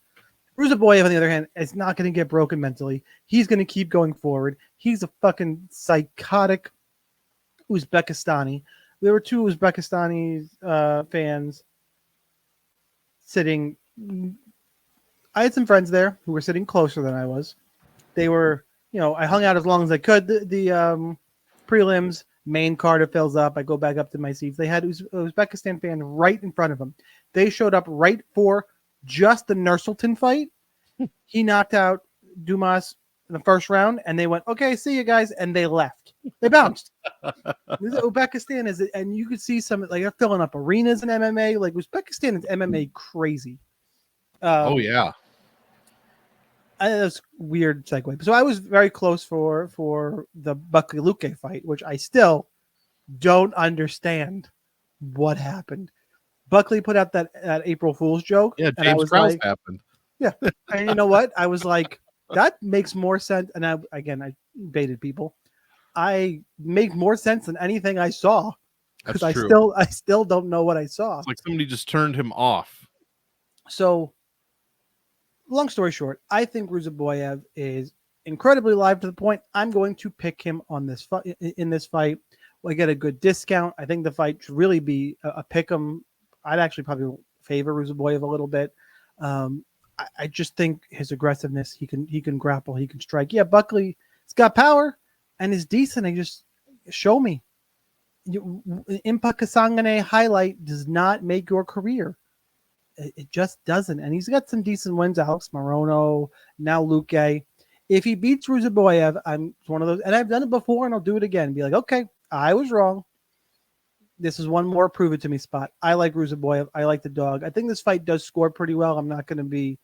Ruziboyev, on the other hand, is not going to get broken mentally. He's going to keep going forward. He's a fucking psychotic Uzbekistani. There were two Uzbekistani fans sitting. I had some friends there who were sitting closer than I was. They were, I hung out as long as I could. The prelims, main card fills up. I go back up to my seats. They had an Uzbekistan fan right in front of them. They showed up right for just the Nursultan fight. He knocked out Dumas in the first round, and they went, "Okay, see you guys," and they left. They bounced. Uzbekistan is, and you could see some they're filling up arenas in MMA. Like Uzbekistan is MMA crazy. Oh yeah, that's a weird segue. So I was very close for the Buckley Luque fight, which I still don't understand what happened. Buckley put out that April Fool's joke. Yeah, and I James was Krause like, happened. Yeah, and you know what? I was like, that makes more sense. And I baited people. I make more sense than anything I saw because I still don't know what I saw. It's like somebody just turned him off. So, long story short, I think Ruziboyev is incredibly live to the point I'm going to pick him on this in this fight. I get a good discount. I think the fight should really be a pick 'em. I'd actually probably favor Ruziboyev a little bit. I just think his aggressiveness, he can grapple, he can strike. Yeah, Buckley, he's got power and is decent. I just show me. Impa Kasangane highlight does not make your career. It just doesn't. And he's got some decent wins. Alex Morono, now Luque. If he beats Ruzaboyev, I'm one of those, and I've done it before, and I'll do it again. Be like, okay, I was wrong. This is one more prove it to me spot. I like Ruzaboyev. I like the dog. I think this fight does score pretty well. I'm not going to be,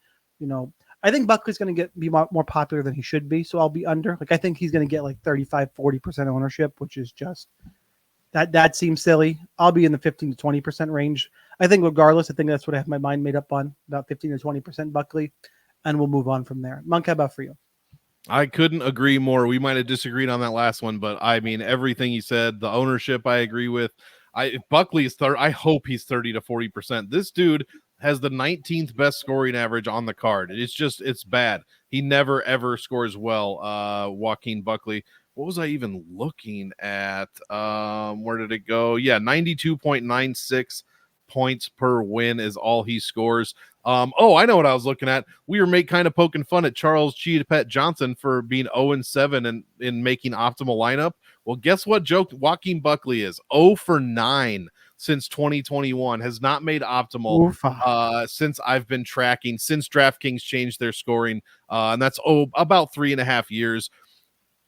I think Buckley's going to be more popular than he should be, so I'll be under. Like, I think he's going to get like 35-40% ownership, which is just that seems silly. I'll be in the 15 to 20% range. I think regardless, I think that's what I have my mind made up on, about 15 to 20% Buckley, and we'll move on from there. Monk, how about for you? I couldn't agree more. We might have disagreed on that last one, but I mean, everything you said, the ownership, I agree with. If Buckley is I hope he's 30 to 40%. This dude has the 19th best scoring average on the card. It's bad. He never, ever scores well. Joaquin Buckley. What was I even looking at? Where did it go? Yeah, 92.96 points per win is all he scores. I know what I was looking at. We were kind of poking fun at Charles Cheetah Pet Johnson for being 0-7 and in making optimal lineup. Well, guess what Joaquin Buckley is? 0 for 9 since 2021. Has not made optimal since I've been tracking, since DraftKings changed their scoring. And that's about 3.5 years.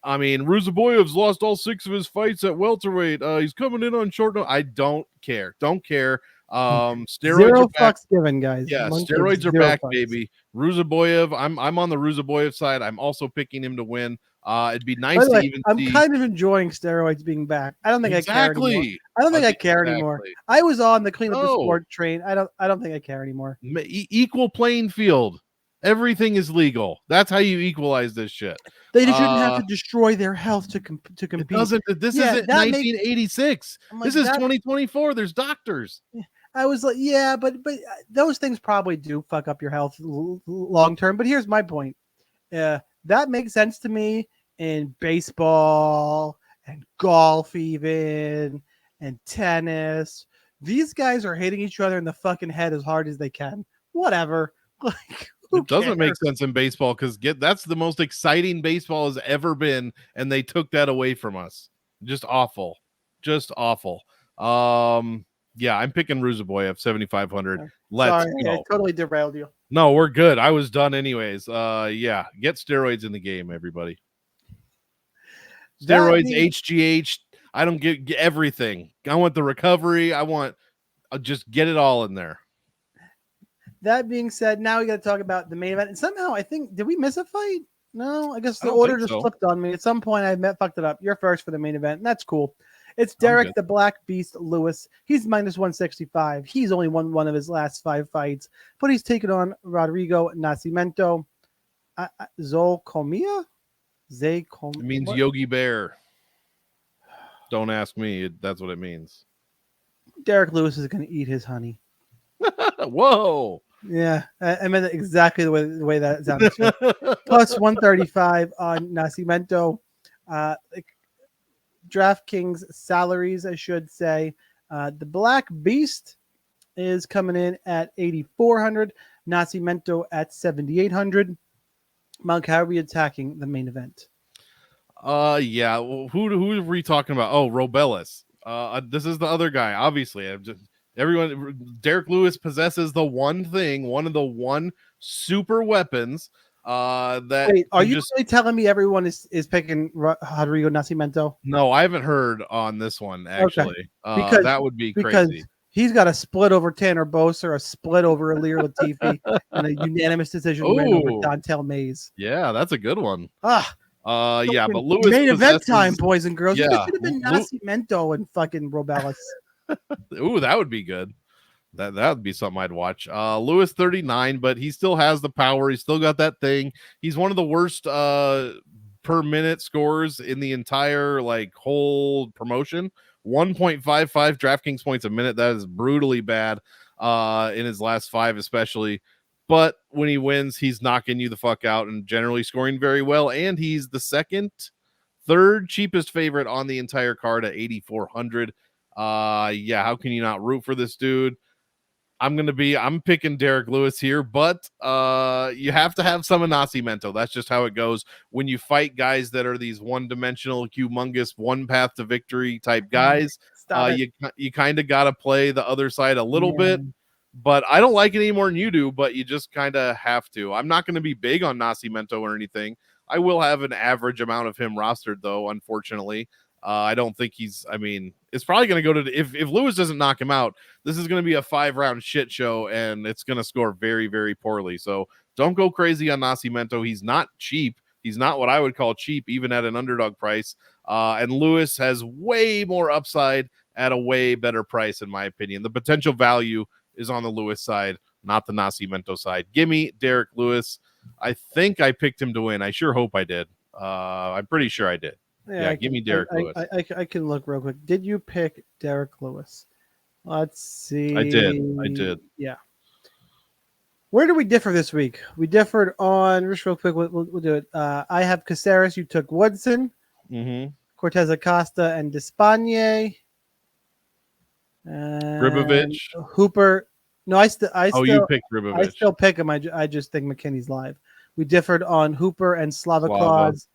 I mean, Ruzaboyev's lost all 6 of his fights at welterweight. He's coming in on short notice. I don't care. Steroids Zero are back. fucks given, guys. Yeah, Monk steroids are back, fucks. baby. Ruzaboyev, I'm on the Ruzaboyev side. I'm also picking him to win. It'd be nice to even I'm see. kind of enjoying steroids being back. I don't think I care anymore. I don't think I care anymore. I was on the clean up the sport train. I don't think I care anymore. Equal playing field. Everything is legal. That's how you equalize this shit. They shouldn't have to destroy their health to compete. This isn't 1986. This is 2024. There's doctors. I was like, yeah, but those things probably do fuck up your health long term. But here's my point. That makes sense to me in baseball and golf, even, and tennis. These guys are hitting each other in the fucking head as hard as they can. Whatever. Like, it doesn't make sense in baseball because that's the most exciting baseball has ever been, and they took that away from us. Just awful. Yeah, I'm picking Ruzaboyev 7,500. Let's go. I totally derailed you. No, we're good. I was done anyways. Yeah, get steroids in the game, everybody. Steroids, HGH. I don't get everything. I want the recovery. I'll just get it all in there. That being said, now we got to talk about the main event. And somehow, I think, did we miss a fight? No, I guess the order just flipped on me. At some point, I fucked it up. You're first for the main event, and that's cool. It's Derek the Black Beast Lewis. He's minus 165. He's only won one of his last 5 fights, but he's taken on Rodrigo Nascimento. Zolcomia? It means Yogi Bear. Don't ask me. That's what it means. Derek Lewis is going to eat his honey. Whoa. Yeah, I meant exactly the way that sounded. Plus 135 on Nascimento. DraftKings salaries, I should say. The Black Beast is coming in at 8,400. Nascimento at 7,800. Monk, how are we attacking the main event? Yeah. Who are we talking about? Oh, Robelis. This is the other guy. Obviously, Derek Lewis possesses the one of the super weapons. Wait, are you really telling me everyone is picking Rodrigo Nascimento? No, I haven't heard on this one actually. Okay. That would be crazy. He's got a split over Tanner Boser, a split over Alir Latifi, and a unanimous decision win over Dontel Mays. Yeah, that's a good one. Yeah, but Lewis main event time, boys and girls. Yeah, this should have been Nascimento and fucking Robelis. Ooh, that would be good. That would be something I'd watch. Lewis 39, but he still has the power. He's still got that thing. He's one of the worst per minute scores in the entire whole promotion. 1.55 DraftKings points a minute. That is brutally bad in his last 5 especially. But when he wins, he's knocking you the fuck out and generally scoring very well. And he's the third cheapest favorite on the entire card at 8,400. Yeah, how can you not root for this dude? I'm picking Derek Lewis here, but you have to have some Anasi Mento. That's just how it goes when you fight guys that are these one-dimensional, humongous, one path to victory type guys. You kind of got to play the other side a little bit, but I don't like it any more than you do, but you just kind of have to. I'm not going to be big on Nasi Mento or anything. I will have an average amount of him rostered, though, unfortunately. I don't think it's probably going to go to if Lewis doesn't knock him out, this is going to be a 5-round shit show, and it's going to score very, very poorly. So don't go crazy on Nasi Mento. He's not cheap. He's not what I would call cheap, even at an underdog price. And Lewis has way more upside at a way better price, in my opinion. The potential value is on the Lewis side, not the Nasi Mento side. Give me Derek Lewis. I think I picked him to win. I sure hope I did. I'm pretty sure I did. Yeah, give me Derek Lewis. I can look real quick. Did you pick Derek Lewis? Let's see. I did. Yeah. Where do we differ this week? We differed on, just real quick, we'll do it. I have Caceres. You took Woodson. Mm-hmm. Cortez Acosta and Despagne. Ribovich. Hooper. No, I you picked Ribovich. I still pick him. I just think McKinney's live. We differed on Hooper and Slava Claus.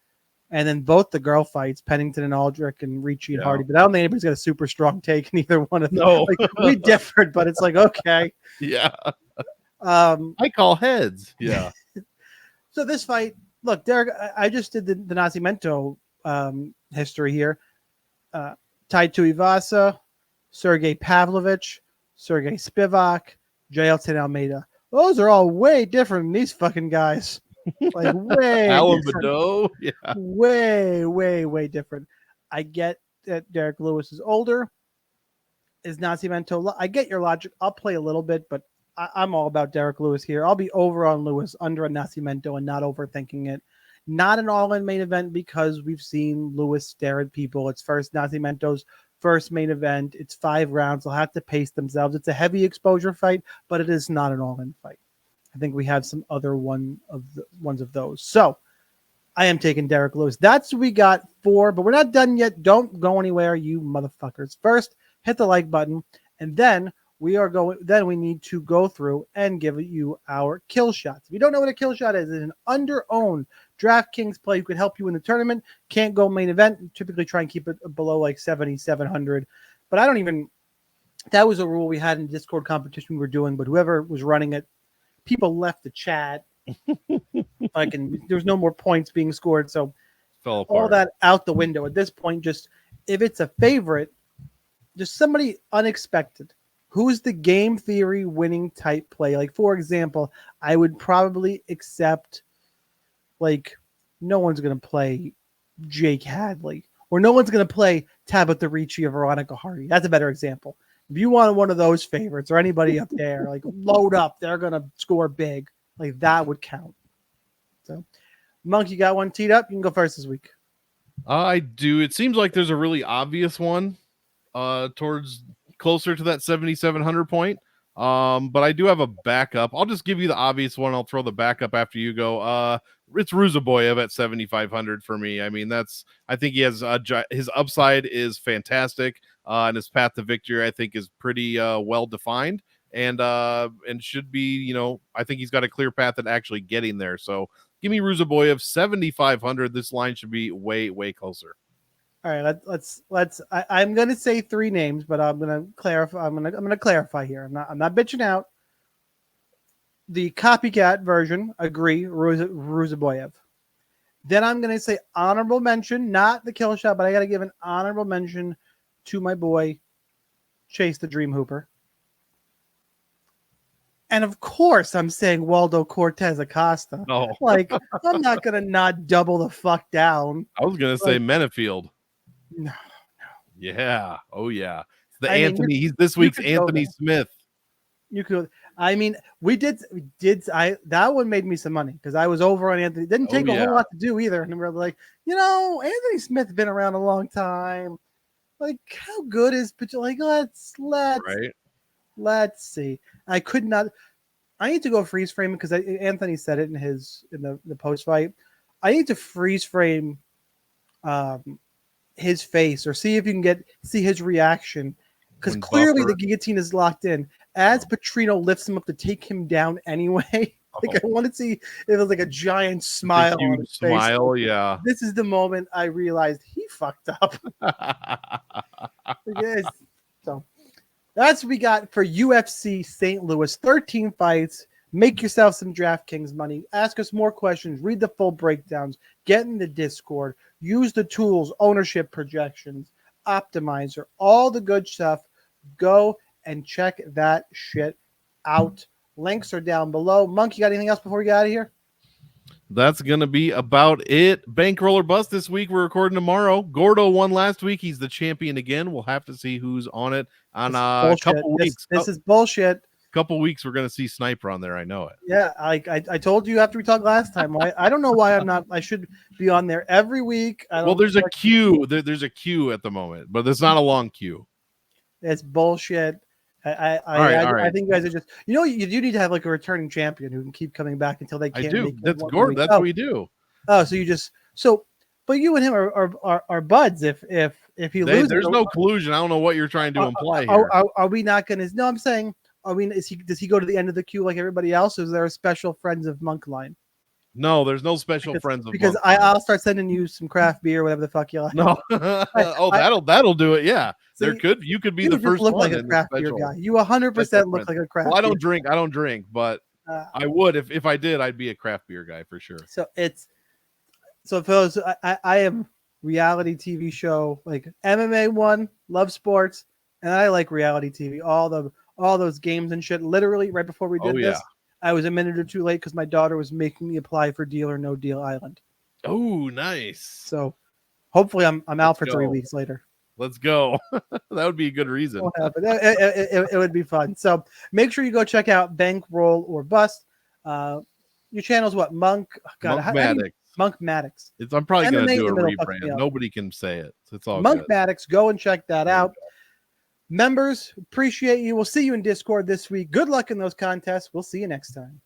And then both the girl fights, Pennington and Aldrich and Ricci and Hardy. But I don't think anybody's got a super strong take in either one of them. No. Like, we differed, but it's like, okay. Yeah. I call heads. Yeah. So this fight, look, Derek, I just did the Nasi Mento history here. Tai Tuivasa, Sergey Pavlovich, Sergey Spivak, JL Almeida. Those are all way different than these fucking guys. Like Alabado, yeah, way different. I get that Derek Lewis is older. Is Nasi Mento? I get your logic. I'll play a little bit, but I'm all about Derek Lewis here. I'll be over on Lewis, under on Nasi Mento, and not overthinking it. Not an all-in main event because we've seen Lewis stare at people. It's first Nasi Mento's first main event. It's 5 rounds. They'll have to pace themselves. It's a heavy exposure fight, but it is not an all-in fight. I think we have some other ones of those. So I am taking Derek Lewis. That's what we got 4, but we're not done yet. Don't go anywhere, you motherfuckers. First, hit the like button, and then we need to go through and give you our kill shots. If you don't know what a kill shot is, it's an under-owned DraftKings play who could help you in the tournament. Can't go main event. Typically try and keep it below like 7,700. But that was a rule we had in Discord competition we were doing, but whoever was running it, people left the chat. There's no more points being scored. So all that out the window at this point. Just if it's a favorite, just somebody unexpected. Who's the game theory winning type play? Like, for example, I would probably accept, like, no one's going to play Jake Hadley, or no one's going to play Tabitha Ricci or Veronica Hardy. That's a better example. If you want one of those favorites or anybody up there, like, load up, they're going to score big. Like, that would count. So, Monk, you got one teed up? You can go first this week. I do. It seems like there's a really obvious one towards closer to that 7,700 point. But I do have a backup. I'll just give you the obvious one. I'll throw the backup after you go. It's Boev at 7,500 for me. I mean, I think he has his upside is fantastic. And his path to victory, I think, is pretty well defined, and should be, I think he's got a clear path at actually getting there. So give me Boev 7,500. This line should be way closer. All right, let's. I'm going to say 3 names, but I'm going to clarify. I'm going to clarify here. I'm not bitching out. The copycat version, agree, Boev. Then I'm going to say honorable mention, not the kill shot, but I got to give an honorable mention to my boy, Chase the Dream Hooper. And of course, I'm saying Waldo Cortez Acosta. Oh. Like, I'm not going to not double the fuck down. I was going to say Medfield. No. Yeah. Oh, yeah. He's this week's Anthony Smith. You could. I mean, we did. That one made me some money because I was over on Anthony. Didn't take a whole lot to do either. And we were like, Anthony Smith's been around a long time. Like, how good is like let's see. I could not. I need to go freeze frame because Anthony said it in the post fight. I need to freeze frame his face or see if you can see his reaction because clearly the guillotine is locked in. as Petrino lifts him up to take him down anyway. Like I want to see if it was like a giant smile on his face. Smile, yeah. This is the moment I realized he fucked up. So that's what we got for UFC St. Louis. 13 fights. Make yourself some DraftKings money. Ask us more questions. Read the full breakdowns. Get in the Discord. Use the tools, ownership projections, optimizer, all the good stuff. Go and check that shit out. Links are down below. Monk, you got anything else before we get out of here? That's going to be about it. Bankroll or bust this week. We're recording tomorrow. Gordo won last week. He's the champion again. We'll have to see who's on it on a couple weeks. This is bullshit. Couple weeks we're going to see Sniper on there. I know it. Yeah, I told you after we talked last time. I don't know why I'm not. I should be on there every week. Well, there's a queue. There's a queue at the moment, but it's not a long queue. It's bullshit. I think you guys are just, you do need to have like a returning champion who can keep coming back until they can't. I do. That's Gordon. That's what we do. Oh, so but you and him are buds. If he loses, there's no collusion. I don't know what you're trying to imply here. Are we not going to? No, I'm saying. Does he go to the end of the queue like everybody else? Or is there a special Friends of Monk line? No, there's no special Friends of because Monk. I'll start sending you some craft beer, whatever the fuck you like. No, that'll do it. Yeah, you could be the first look one. Like a craft beer guy. You 100% look like a craft. Well, I don't drink, but I would if I did. I'd be a craft beer guy for sure. So fellas, I am reality TV show like MMA one, love sports, and I like reality TV. All those games and shit. Literally, right before we did this, I was a minute or two late because my daughter was making me apply for Deal or No Deal Island. Oh, nice. So hopefully I'm out for 3 weeks later. Let's go. That would be a good reason. It would be fun. So make sure you go check out Bankroll or Bust. Your channel's what? Monk Maddox. Monk Maddox. I'm probably going to do a rebrand. Nobody can say it. So it's all Monk good. Maddox. Go and check that out. Members, appreciate you. We'll see you in Discord this week. Good luck in those contests. We'll see you next time.